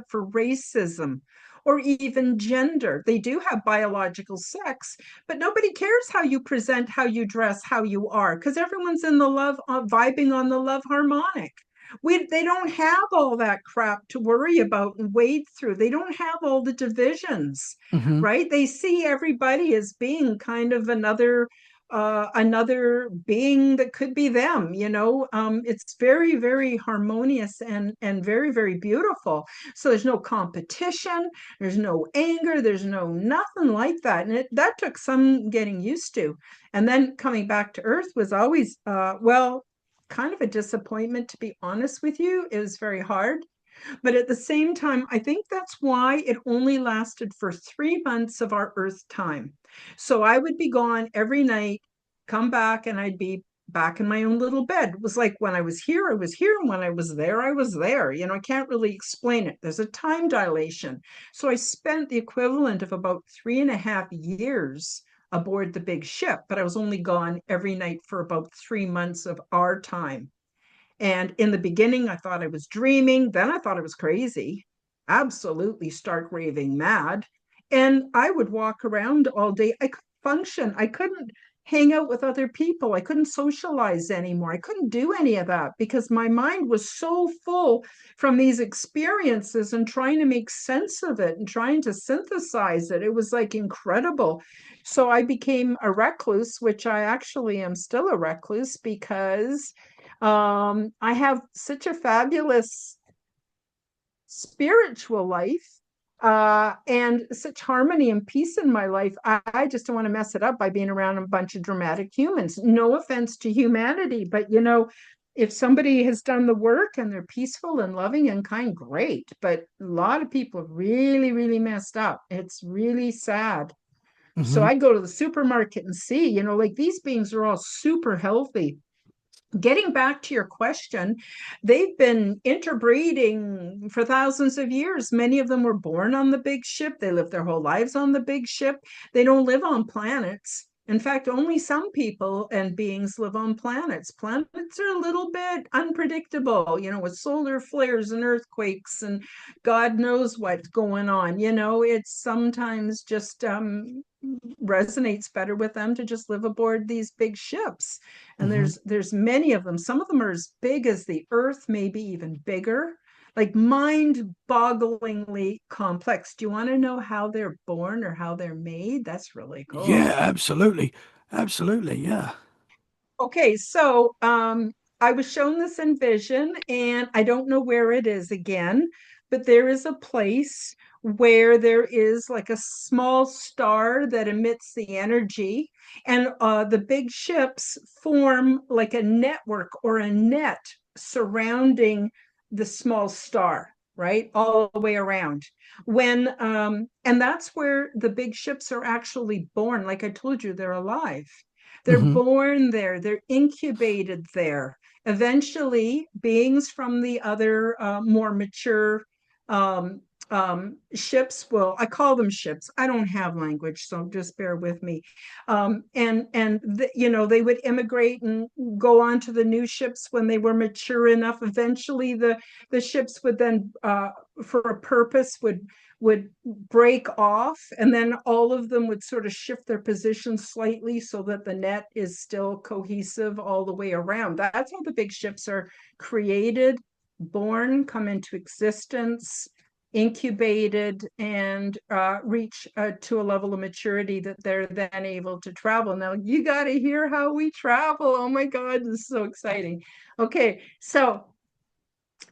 for racism or even gender. They do have biological sex, but nobody cares how you present, how you dress, how you are, because everyone's in the love, vibing on the love harmonic. They don't have all that crap to worry about and wade through. They don't have all the divisions, Hmm. right? They see everybody as being kind of another being that could be them. It's very, very harmonious and very, very beautiful. So there's no competition, there's no anger, there's no nothing like that. And that took some getting used to. And then coming back to Earth was always well, kind of a disappointment, to be honest with you. It was very hard. But at the same time, I think that's why it only lasted for 3 months of our Earth time. So I would be gone every night, come back, and I'd be back in my own little bed. It was like when I was here, I was here. And when I was there, I was there. I can't really explain it. There's a time dilation. So I spent the equivalent of about 3.5 years aboard the big ship, but I was only gone every night for about 3 months of our time. And in the beginning, I thought I was dreaming. Then I thought I was crazy, absolutely stark raving mad. And I would walk around all day. I couldn't function. I couldn't hang out with other people. I couldn't socialize anymore. I couldn't do any of that because my mind was so full from these experiences and trying to make sense of it and trying to synthesize it. It was like incredible. So I became a recluse, which I actually am still a recluse because I have such a fabulous spiritual life and such harmony and peace in my life. I just don't want to mess it up by being around a bunch of dramatic humans. No offense to humanity, but If somebody has done the work and they're peaceful and loving and kind, great. But a lot of people have really, really messed up. It's really sad. So Hmm. I go to the supermarket and see, like these beings are all super healthy. Getting back to your question, they've been interbreeding for thousands of years. Many of them were born on the big ship. They live their whole lives on the big ship. They don't live on planets. In fact, only some people and beings live on planets. Planets are a little bit unpredictable, with solar flares and earthquakes and God knows what's going on. It's sometimes just resonates better with them to just live aboard these big ships. And Hmm. there's many of them. Some of them are as big as the earth, maybe even bigger, like mind-bogglingly complex. Do you want to know how they're born or how they're made? That's really Yeah, cool. absolutely. Absolutely. Yeah. Okay, so I was shown this in vision, and I don't know where it is again, but there is a place where there is like a small star that emits the energy, and the big ships form like a network or a net surrounding the small star, right? All the way around. And that's where the big ships are actually born. Like I told you, they're alive. They're Hmm. born there, they're incubated there. Eventually, beings from the other more mature um, ships will, I call them ships. I don't have language, so just bear with me. They would immigrate and go on to the new ships when they were mature enough. Eventually, the ships would then, for a purpose, would break off, and then all of them would sort of shift their position slightly so that the net is still cohesive all the way around. That's how the big ships are created, born, come into existence, incubated, and reach to a level of maturity that they're then able to travel. Now, you got to hear how we travel. Oh my God, this is so exciting. Okay, so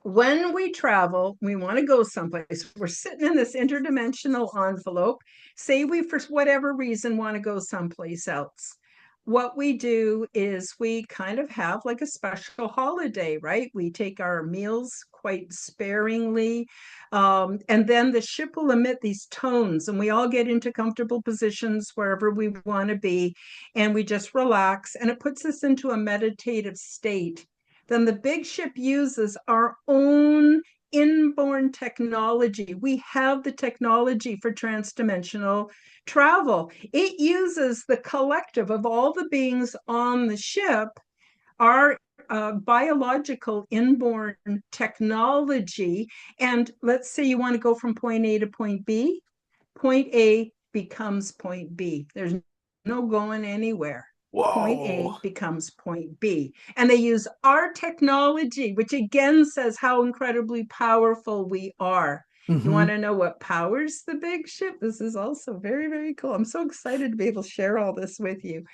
when we travel, we want to go someplace. We're sitting in this interdimensional envelope. Say we, for whatever reason, want to go someplace else. What we do is we kind of have like a special holiday, right? We take our meals quite sparingly. And then the ship will emit these tones, and we all get into comfortable positions wherever we want to be. And we just relax, and it puts us into a meditative state. Then the big ship uses our own inborn technology. We have the technology for transdimensional travel. It uses the collective of all the beings on the ship, our biological inborn technology. And let's say you want to go from point A to point B. Point A becomes point B. There's no going anywhere. Point Whoa. A becomes point B. And they use our technology, which again says how incredibly powerful we are. You want Hmm. to know what powers the big ship? This is also very, very cool. I'm so excited to be able to share all this with you.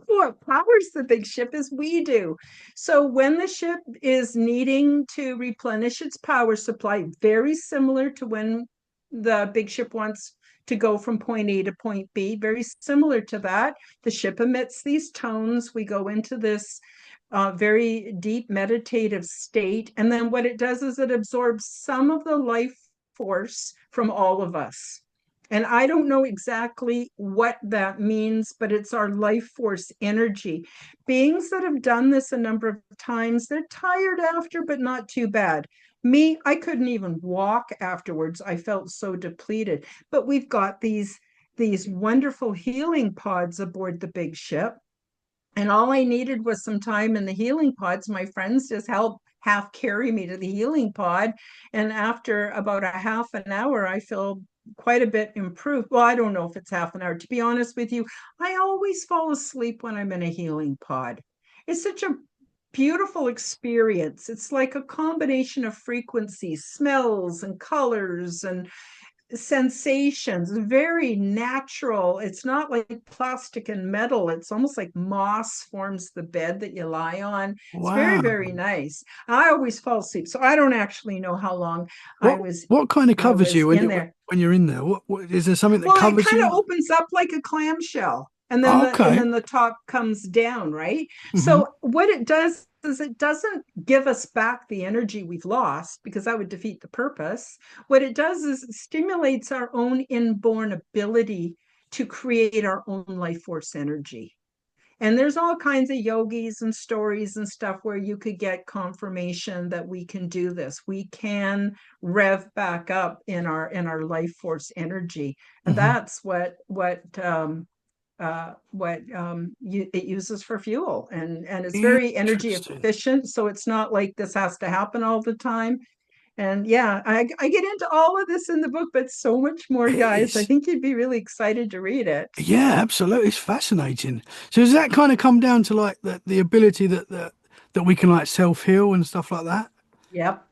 What powers the big ship is we do. So when the ship is needing to replenish its power supply, very similar to when the big ship wants to go from point A to point B, very similar to that, the ship emits these tones. We go into this very deep meditative state. And then what it does is it absorbs some of the life force from all of us. And I don't know exactly what that means, but it's our life force energy. Beings that have done this a number of times, they're tired after, but not too bad. Me, I couldn't even walk afterwards. I felt so depleted. But we've got these wonderful healing pods aboard the big ship. And all I needed was some time in the healing pods. My friends just helped half carry me to the healing pod. And after about a half an hour, I feel quite a bit improved. Well, I don't know if it's half an hour. To be honest with you, I always fall asleep when I'm in a healing pod. It's such a beautiful experience. It's like a combination of frequencies, smells, and colors, and sensations, very natural. It's not like plastic and metal. It's almost like moss forms the bed that you lie on. It's very, Wow. very nice. I always fall asleep, so I don't actually know how long I What was what kind of I covers was you in there. when you're in there? What is there something that Well, it covers kind of you? opens up like a clamshell, and then Oh, the and okay. then the top comes down, right? Hmm. So what it does is it doesn't give us back the energy we've lost, because that would defeat the purpose. What it does is it stimulates our own inborn ability to create our own life force energy. And there's all kinds of yogis and stories and stuff where you could get confirmation that we can do this. We can rev back up in our life force energy. And Hmm. that's it uses for fuel, and it's very energy Interesting. efficient, so it's not like this has to happen all the time. And yeah, I get into all of this in the book, but so much more, It guys. I is. think you'd be really excited to read it. Yeah, absolutely. It's fascinating. So does that kind of come down to like the ability that we can like self-heal and stuff like that? Yep.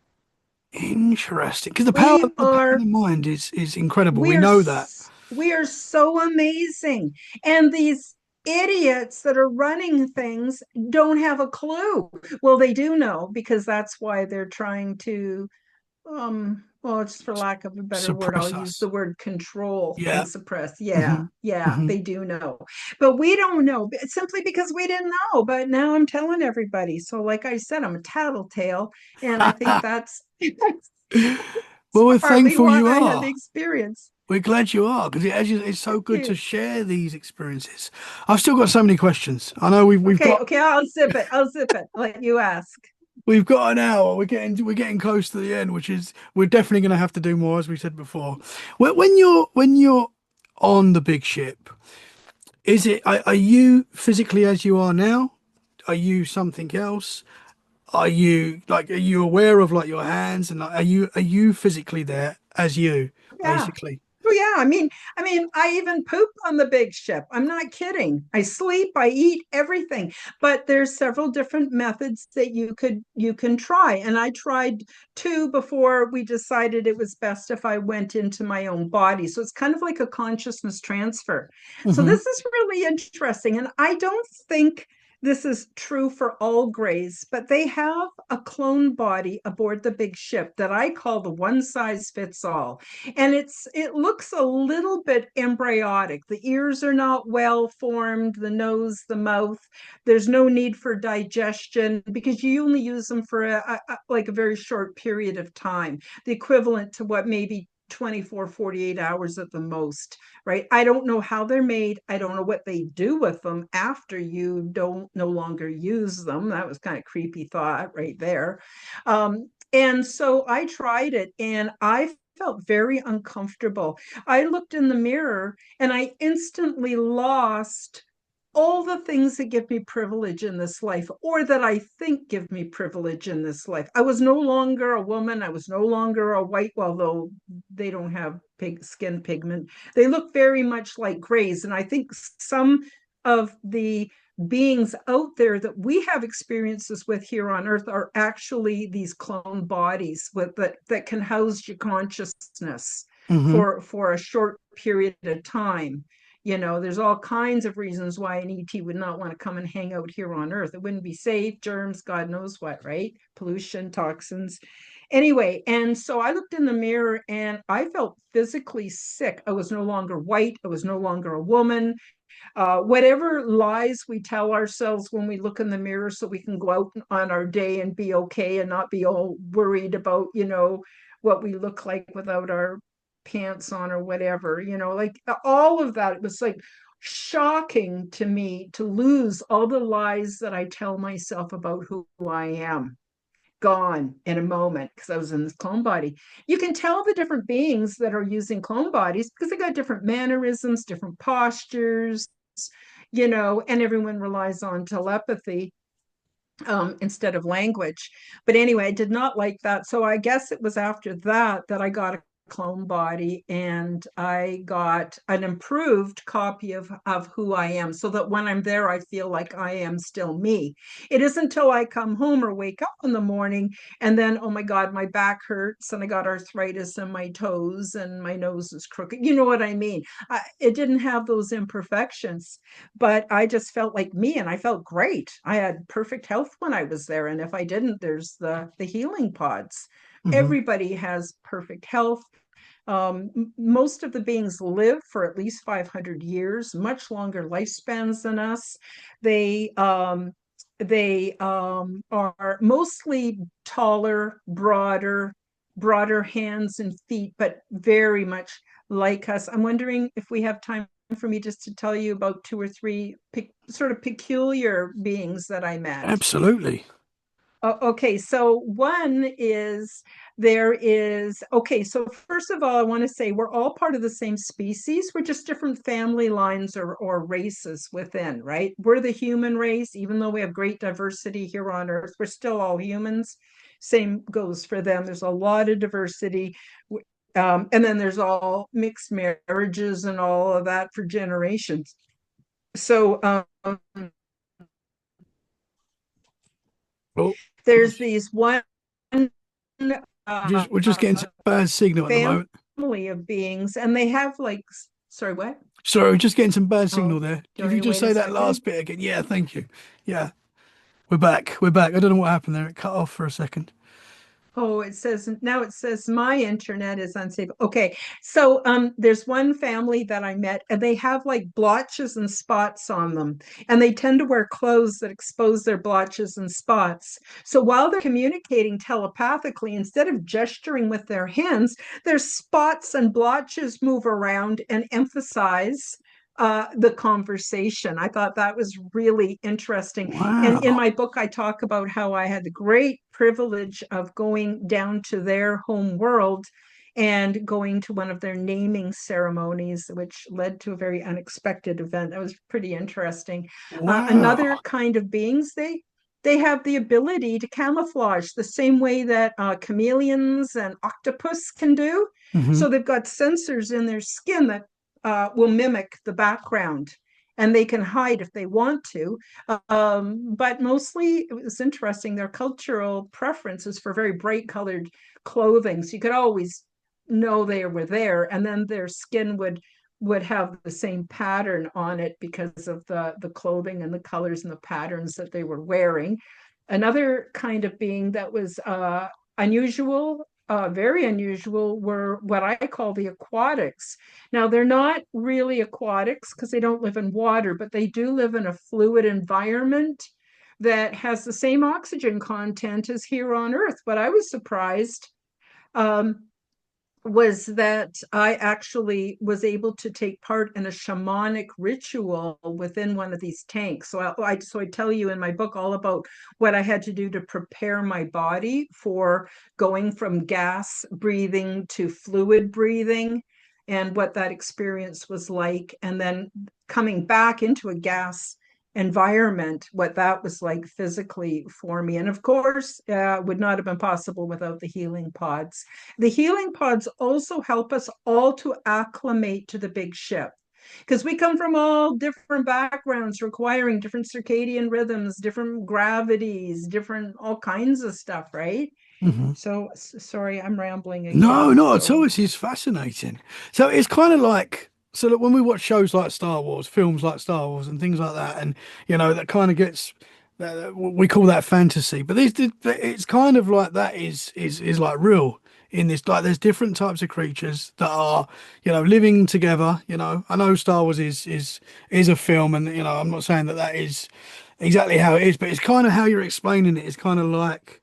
Interesting. Because we the power of are the mind is incredible. we We are know that. we are so amazing, and these idiots that are running things don't have a clue. Well, they do know, because that's why they're trying to, well, it's, for lack of a better word, I'll Suppress use us. the word control Yeah. and suppress. Hmm. Yeah, yeah, Hmm. they do know, but we don't know, simply because we didn't know. But now I'm telling everybody. So like I said, I'm a tattletale, and I think that's Well, we're partly thankful why you I had the are. experience. We're glad you are because it's so Thank good to you. share these experiences. I've still got so many questions. I know we've Okay, got okay, I'll zip it. I'll zip it. Let you ask. we've got an hour. We're getting close to the end, which is we're definitely going to have to do more, as we said before. When you're on the big ship, are you physically as you are now? Are you something else? Are you aware of like your hands and like, are you physically there as you Yeah. basically? Oh yeah. I even poop on the big ship. I'm not kidding. I sleep, I eat, everything. But there's several different methods that you can try. And I tried two before we decided it was best if I went into my own body. So it's kind of like a consciousness transfer. So Hmm. this is really interesting. And I don't think this is true for all grays, but they have a clone body aboard the big ship that I call the one size fits all. And it looks a little bit embryonic. The ears are not well formed, the nose, the mouth. There's no need for digestion, because you only use them for like a very short period of time, the equivalent to what, maybe 24, 48 hours at the most, right? I don't know how they're made. I don't know what they do with them after you don't no longer use them. That was kind of creepy thought right there. And so I tried it, and I felt very uncomfortable. I looked in the mirror and I instantly lost all the things that give me privilege in this life, or that I think give me privilege in this life. I was no longer a woman. I was no longer a white, although they don't have skin pigment. They look very much like grays. And I think some of the beings out there that we have experiences with here on earth are actually these clone bodies that can house your consciousness Hmm. for a short period of time. There's all kinds of reasons why an ET would not want to come and hang out here on earth. It wouldn't be safe, germs, God knows what, right? Pollution, toxins. Anyway, and so I looked in the mirror and I felt physically sick. I was no longer white. I was no longer a woman. Whatever lies we tell ourselves when we look in the mirror, so we can go out on our day and be okay and not be all worried about, what we look like without our pants on or whatever, like all of that. It was like shocking to me to lose all the lies that I tell myself about who I am, gone in a moment, because I was in this clone body. You can tell the different beings that are using clone bodies because they got different mannerisms, different postures, and everyone relies on telepathy instead of language. But anyway, I did not like that. So I guess it was after that I got a clone body, and I got an improved copy of who I am, so that when I'm there, I feel like I am still me. It isn't until I come home or wake up in the morning and then, oh my God, my back hurts and I got arthritis in my toes and my nose is crooked. You know what I mean? It didn't have those imperfections, but I just felt like me, and I felt great. I had perfect health when I was there. And if I didn't, there's the healing pods. Hmm. Everybody has perfect health. Most of the beings live for at least 500 years, much longer lifespans than us. They They are mostly taller, broader hands and feet, but very much like us. I'm wondering if we have time for me just to tell you about two or three sort of peculiar beings that I met. Absolutely. Okay, so one is okay, so first of all, I want to say we're all part of the same species. We're just different family lines or races within, right? We're the human race, even though we have great diversity here on Earth, we're still all humans. Same goes for them. There's a lot of diversity. And then there's all mixed marriages and all of that for generations. So Oh, there's these one uh, we're just getting some bad signal at the moment. family of beings, and they have like, sorry, what? Sorry, we're just getting some bad Oh, signal there. do you If want you me to just wait a say that second? last bit again. Yeah, thank you. Yeah, we're back. We're back. I don't know what happened there. It cut off for a second. Oh, it says now it says my internet is unstable. Okay. So there's one family that I met and they have like blotches and spots on them. And they tend to wear clothes that expose their blotches and spots. So while they're communicating telepathically, instead of gesturing with their hands, their spots and blotches move around and emphasize the conversation. I thought that was really interesting. And in Wow. my book, I talk about how I had the great privilege of going down to their home world and going to one of their naming ceremonies, which led to a very unexpected event. That was pretty interesting. Another Wow. kind of beings, they have the ability to camouflage the same way that chameleons and octopus can do. Hmm. So they've got sensors in their skin that will mimic the background and they can hide if they want to. But mostly it was interesting. Their cultural preferences for very bright colored clothing. So you could always know they were there. And then their skin would have the same pattern on it because of the clothing and the colors and the patterns that they were wearing. Another kind of being that was unusual, very unusual, were what I call the aquatics. Now, they're not really aquatics because they don't live in water, but they do live in a fluid environment that has the same oxygen content as here on Earth. But I was surprised um, was that I actually was able to take part in a shamanic ritual within one of these tanks. So I tell you in my book all about what I had to do to prepare my body for going from gas breathing to fluid breathing and what that experience was like, and then coming back into a gas environment, what that was like physically for me. And of course, would not have been possible without the healing pods. The healing pods also help us all to acclimate to the big ship because we come from all different backgrounds requiring different circadian rhythms, different gravities, different all kinds of stuff, right? Hmm. So sorry, I'm rambling No, again. not at all. So This is fascinating. So it's kind of like, so that when we watch shows like Star Wars, films like Star Wars and things like that, and that kind of gets, we call that fantasy. But it's kind of like that is like real in this. Like there's different types of creatures that are, living together. I know Star Wars is a film, and I'm not saying that that is exactly how it is, but it's kind of how you're explaining it. It's kind of like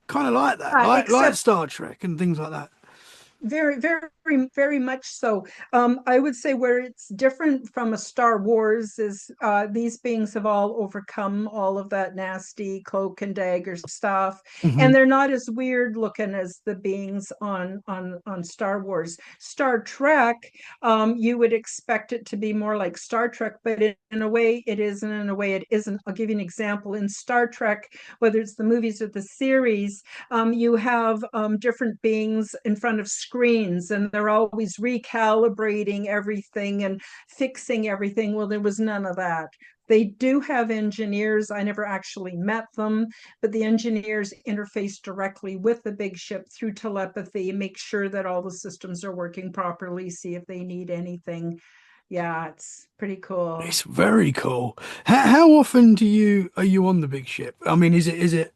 that, like except Star Trek and things like that. very, very, very much so. I would say where it's different from a Star Wars is these beings have all overcome all of that nasty cloak and dagger stuff, Hmm. and they're not as weird looking as the beings on Star Wars. Star Trek, you would expect it to be more like Star Trek, but in a way it isn't. In a way it isn't. I'll give you an example. In Star Trek, whether it's the movies or the series, you have different beings in front of screens and they're always recalibrating everything and fixing everything. Well, there was none of that. They do have engineers. I never actually met them, but the engineers interface directly with the big ship through telepathy and make sure that all the systems are working properly, see if they need anything. Yeah, it's pretty cool. It's very cool. How often are you on the big ship? I mean, is it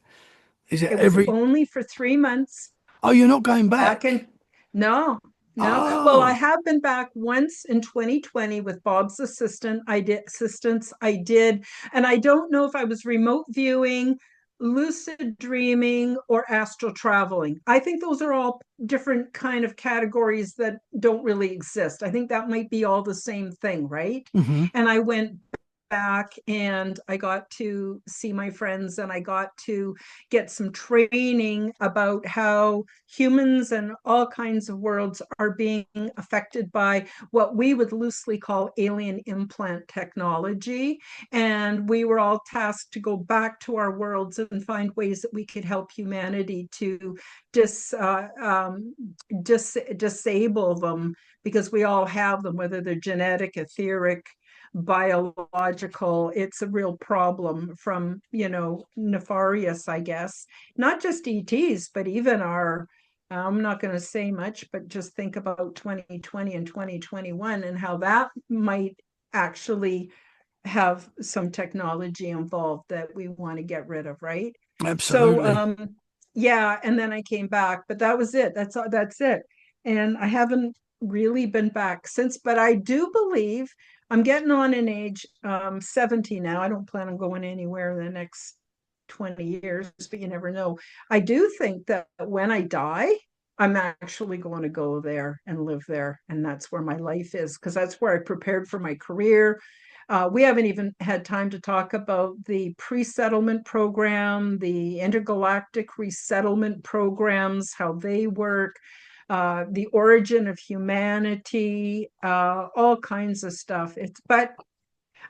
It was every? only for 3 months Oh, you're not going back back. in, no, No. Well, I Oh. have been back once in 2020 with Bob's assistance. I did, and I don't know if I was remote viewing, lucid dreaming, or astral traveling. I think those are all different kind of categories that don't really exist. I think that might be all the same thing, right? Hmm. And I went back and I got to see my friends and I got to get some training about how humans and all kinds of worlds are being affected by what we would loosely call alien implant technology. And we were all tasked to go back to our worlds and find ways that we could help humanity to dis, uh, um, disable them because we all have them, whether they're genetic, etheric, biological. It's a real problem from, nefarious, I guess, not just ETs, but even our, I'm not going to say much, but just think about 2020 and 2021 and how that might actually have some technology involved that we want to get rid of, right? So Absolutely. yeah, and then I came back, but that was it. That's it. And I haven't really been back since, but I do believe I'm getting on in age, 70 now. I don't plan on going anywhere in the next 20 years, but you never know. I do think that when I die, I'm actually going to go there and live there. And that's where my life is, because that's where I prepared for my career. We haven't even had time to talk about the pre-settlement program, the intergalactic resettlement programs, how they work, the origin of humanity, all kinds of stuff. But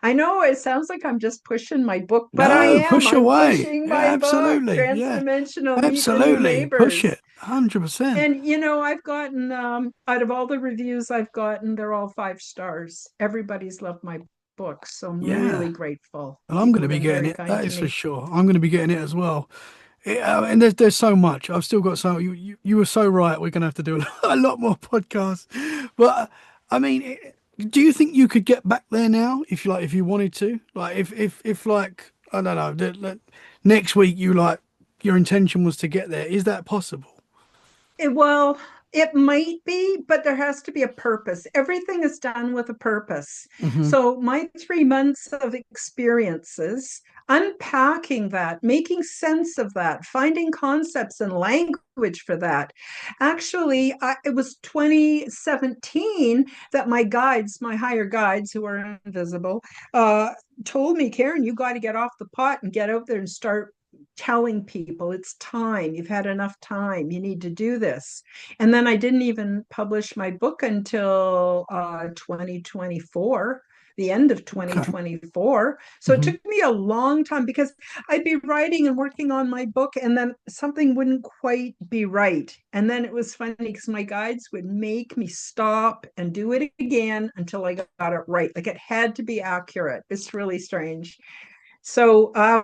I know it sounds like I'm just pushing my book, but I No, am. push I'm away. pushing Yeah, my book, absolutely. Yeah, Transdimensional, Meet the New absolutely. Push Neighbors. it. 100%. And I've gotten, out of all the reviews I've gotten, they're all 5 stars. Everybody's loved my book, so I'm really Yeah. grateful. And I'm going People to have be been getting very it. kind That to is for me. sure. I'm going to be getting it as well. And there's so much. I've still got so you were so right. We're going to have to do a lot more podcasts. But I mean, do you think you could get back there now if you wanted to? Like if like I don't know, next week you like your intention was to get there. Is that possible? Well, it might be, but there has to be a purpose. Everything is done with a purpose. Hmm. So, my 3 months of experiences, unpacking that, making sense of that, finding concepts and language for that. Actually, it was 2017 that my guides, my higher guides who are invisible, uh, told me, Karen, you got to get off the pot and get out there and start telling people it's time. You've had enough time. You need to do this. And then I didn't even publish my book until 2024, the end of Okay. 2024. So it Hmm. took me a long time because I'd be writing and working on my book, and then something wouldn't quite be right. And then it was funny because my guides would make me stop and do it again until I got it right. Like it had to be accurate. It's really strange. So I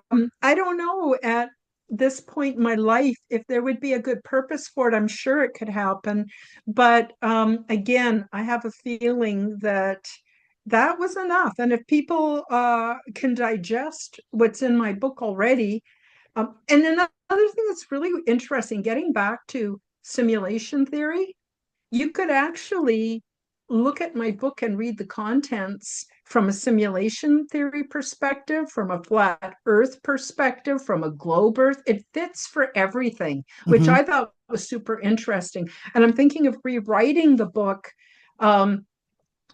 don't know at this point in my life if there would be a good purpose for it. I'm sure it could happen. But again, I have a feeling that that was enough. And if people can digest what's in my book already, and another thing that's really interesting, getting back to simulation theory, you could actually look at my book and read the contents from a simulation theory perspective, from a flat earth perspective, from a globe earth. It fits for everything, which Hmm. I thought was super interesting. And I'm thinking of rewriting the book, um,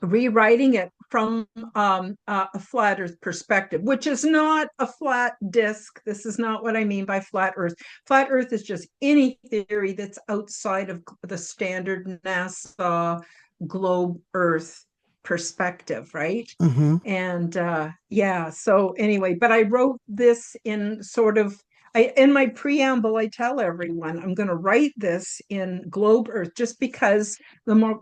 rewriting it from a flat earth perspective, which is not a flat disk. This is not what I mean by flat earth. Flat earth is just any theory that's outside of the standard NASA globe earth perspective, right? Hmm. And yeah, so anyway, but I wrote this in sort of, in my preamble, I tell everyone I'm going to write this in globe earth just because the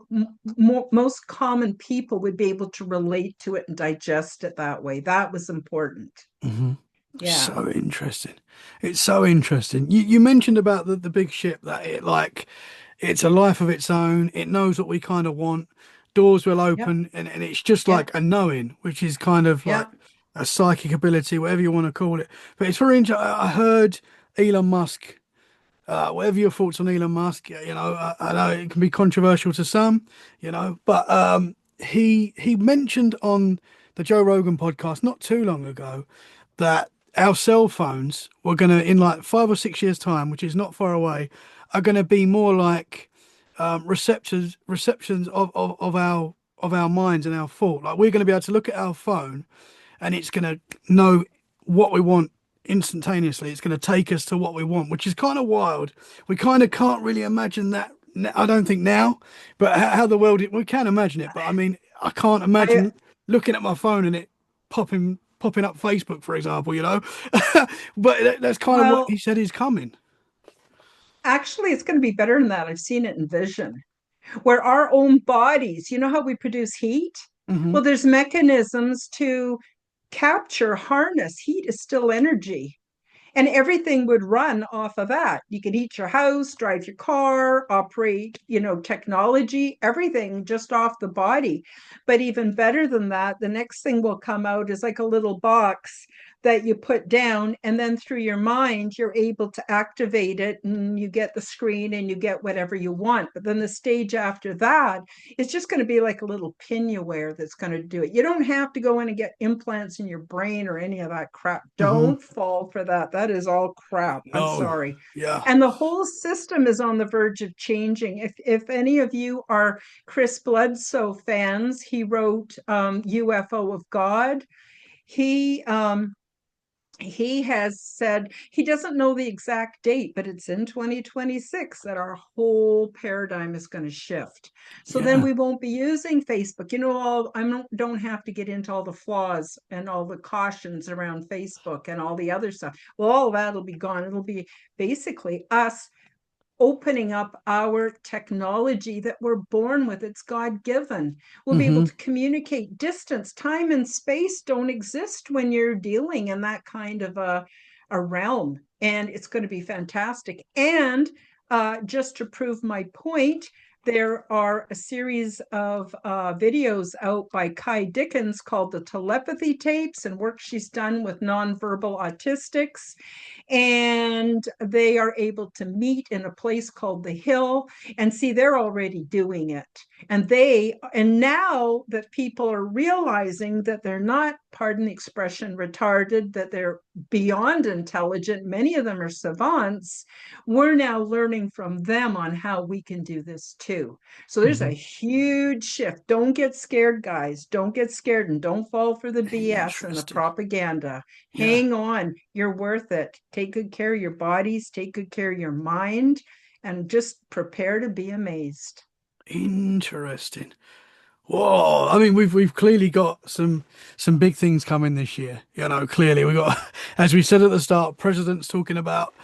most common people would be able to relate to it and digest it that way. That was important. Hmm. Yeah. So interesting. It's so interesting. You mentioned about the big ship that it like it's a life of its own. It knows what we kind of want. Doors will Yeah. open and it's just Yeah. like a knowing, which is kind of like Yeah. a psychic ability, whatever you want to call it. But it's very interesting. I heard Elon Musk Whatever your thoughts on Elon Musk, you know, I know it can be controversial to some, you know, but he mentioned on the Joe Rogan podcast not too long ago that our cell phones were gonna, in like 5 or 6 years' time, which is not far away, are gonna be more like receptions of our minds and our thought. Like we're gonna be able to look at our phone and it's going to know what we want instantaneously. It's going to take us to what we want, which is kind of wild. We kind of can't really imagine that. I don't think now, but how the world, we can imagine it. But I mean, I can't I imagine looking at my phone and it popping up Facebook, for example, you know. But that's kind of what well, he said is coming. actually, it's going to be better than that. I've seen it in vision, where our own bodies, you know how we produce heat? Hmm. Well, there's mechanisms to capture, harness. Heat is still energy. And everything would run off of that. You can heat your house, drive your car, operate, technology, everything just off the body. But even better than that, the next thing will come out is like a little box that you put down, and then through your mind you're able to activate it, and you get the screen and you get whatever you want. But then the stage after that is just going to be like a little pin you wear that's going to do it. You don't have to go in and get implants in your brain or any of that crap. Hmm. Don't fall for that. That is all crap. I'm No. sorry. Yeah. And the whole system is on the verge of changing. If any of you are Chris Bledsoe fans, he wrote UFO of God. He um, he has said he doesn't know the exact date, but it's in 2026 that our whole paradigm is going to shift. So then Yeah. we won't be using Facebook. Don't have to get into all the flaws and all the cautions around Facebook and all the other stuff. Well, all that'll be gone. It'll be basically us opening up our technology that we're born with. It's God given. We'll be able Hmm. to communicate. Distance, time, and space don't exist when you're dealing in that kind of a realm. And it's going to be fantastic. And just to prove my point, there are a series of videos out by Kai Dickens called the Telepathy Tapes, and work she's done with nonverbal autistics, and they are able to meet in a place called the Hill. And see, they're already doing it. And now that people are realizing that they're not, pardon the expression, retarded, that they're beyond intelligent, many of them are savants, we're now learning from them on how we can do this too. So there's a Hmm. huge shift. Don't get scared, guys. Don't get scared, and don't fall for the BS and the Interesting. propaganda. Yeah. Hang on. You're worth it. Take good care of your bodies, take good care of your mind, and just prepare to be amazed. Interesting. Whoa, I mean, we've clearly got some big things coming this year. You know, clearly we got, as we said at the start, presidents talking about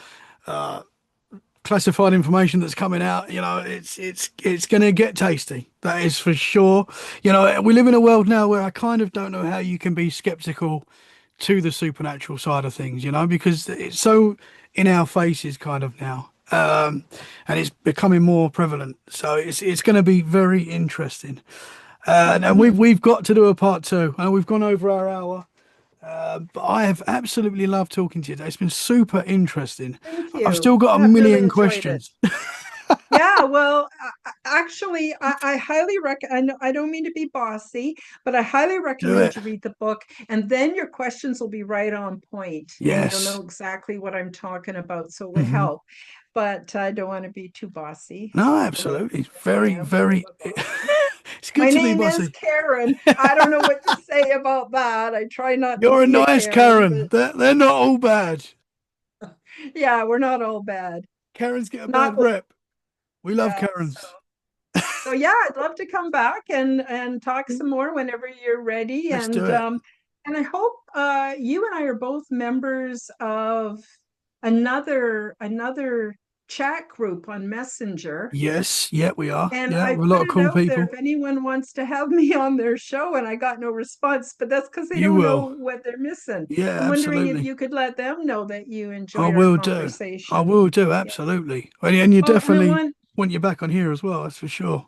classified information that's coming out. You know, it's going to get tasty. That is for sure. You know, we live in a world now where I kind of don't know how you can be skeptical to the supernatural side of things. You know, because it's so in our faces kind of now. And it's becoming more prevalent, so it's going to be very interesting. And Mm-hmm. we've got to do a part two. And we've gone over our hour. But I have absolutely loved talking to you today. It's been super interesting. Thank I've you. still got a Yeah, I've really million enjoyed it. questions. Yeah, well, actually, I highly recommend. I don't mean to be bossy, but I highly Do recommend it. you read the book, and then your questions will be right on point, and you'll know Yes. exactly what I'm talking about. So it would Hmm. help. But I don't want to be too bossy, No, although absolutely. I Very, am a bit of very. a boss. It's good My to be name is bossy. Karen. I don't know what to say about that. I try not to You're a be a nice Karen, Karen. but They're not all bad. yeah, we're not all bad. Karens get a Not bad rep. We love yeah. Karens. So yeah, I'd love to come back and talk some more whenever you're ready. Let's do it. And I hope you and I are both members of another chat group on Messenger. Yes. Yeah, we are. And Yeah, I we're a lot put of it cool out there people. if anyone wants to have me on their show, and I got no response, but that's because they You don't know will. what they're missing. Yeah, I'm wondering if absolutely. you could let them know that you I enjoyed our will do. I conversation. will do. Yeah. Absolutely. And you Oh, and I definitely want want you back on here as well. That's for sure.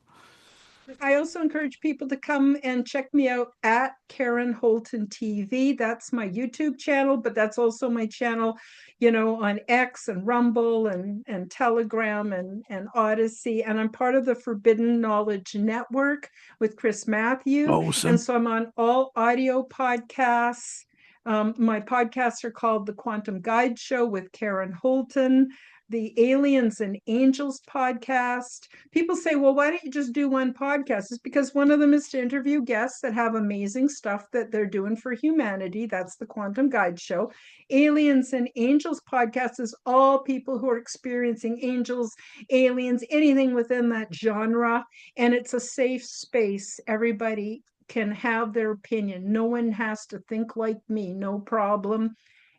I also encourage people to come and check me out at Karen Holton TV. That's my YouTube channel, but that's also my channel, on X and Rumble and Telegram and Odyssey. And I'm part of the Forbidden Knowledge Network with Chris Matthew. And Awesome. so I'm on all audio podcasts. My podcasts are called The Quantum Guide Show with Karen Holton, the Aliens and Angels podcast. People say, well, why don't you just do one podcast? It's because one of them is to interview guests that have amazing stuff that they're doing for humanity. That's the Quantum Guide Show. Aliens and Angels podcast is all people who are experiencing angels, aliens, anything within that genre. And it's a safe space. Everybody can have their opinion. No one has to think like me, no problem.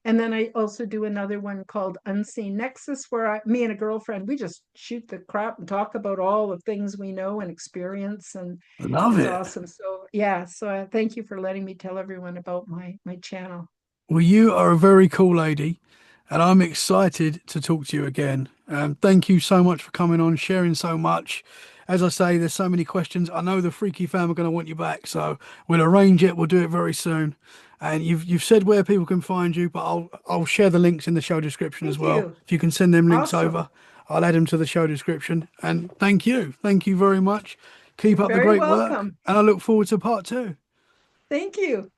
And then I also do another one called Unseen Nexus, where me and a girlfriend, we just shoot the crap and talk about all the things we know and experience, and I love it's it. awesome. So yeah, so thank you for letting me tell everyone about my channel. Well, you are a very cool lady, and I'm excited to talk to you again. Thank you so much for coming on, sharing so much. As I say, there's so many questions. I know the Freaky fam are going to want you back, so we'll arrange it. We'll do it very soon. And you've said where people can find you, but I'll share the links in the show description as Thank well. you. If you can send them links Awesome. over, I'll add them to the show description. And thank you very much. Keep You're up the very great work, welcome. and I look forward to part two. Thank you.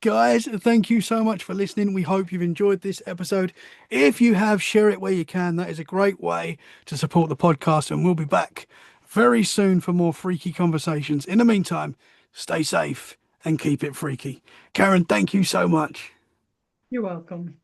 Guys, thank you so much for listening. We hope you've enjoyed this episode. If you have, share it where you can. That is a great way to support the podcast, and we'll be back very soon for more freaky conversations. In the meantime, stay safe and keep it freaky. Karen, thank you so much. You're welcome.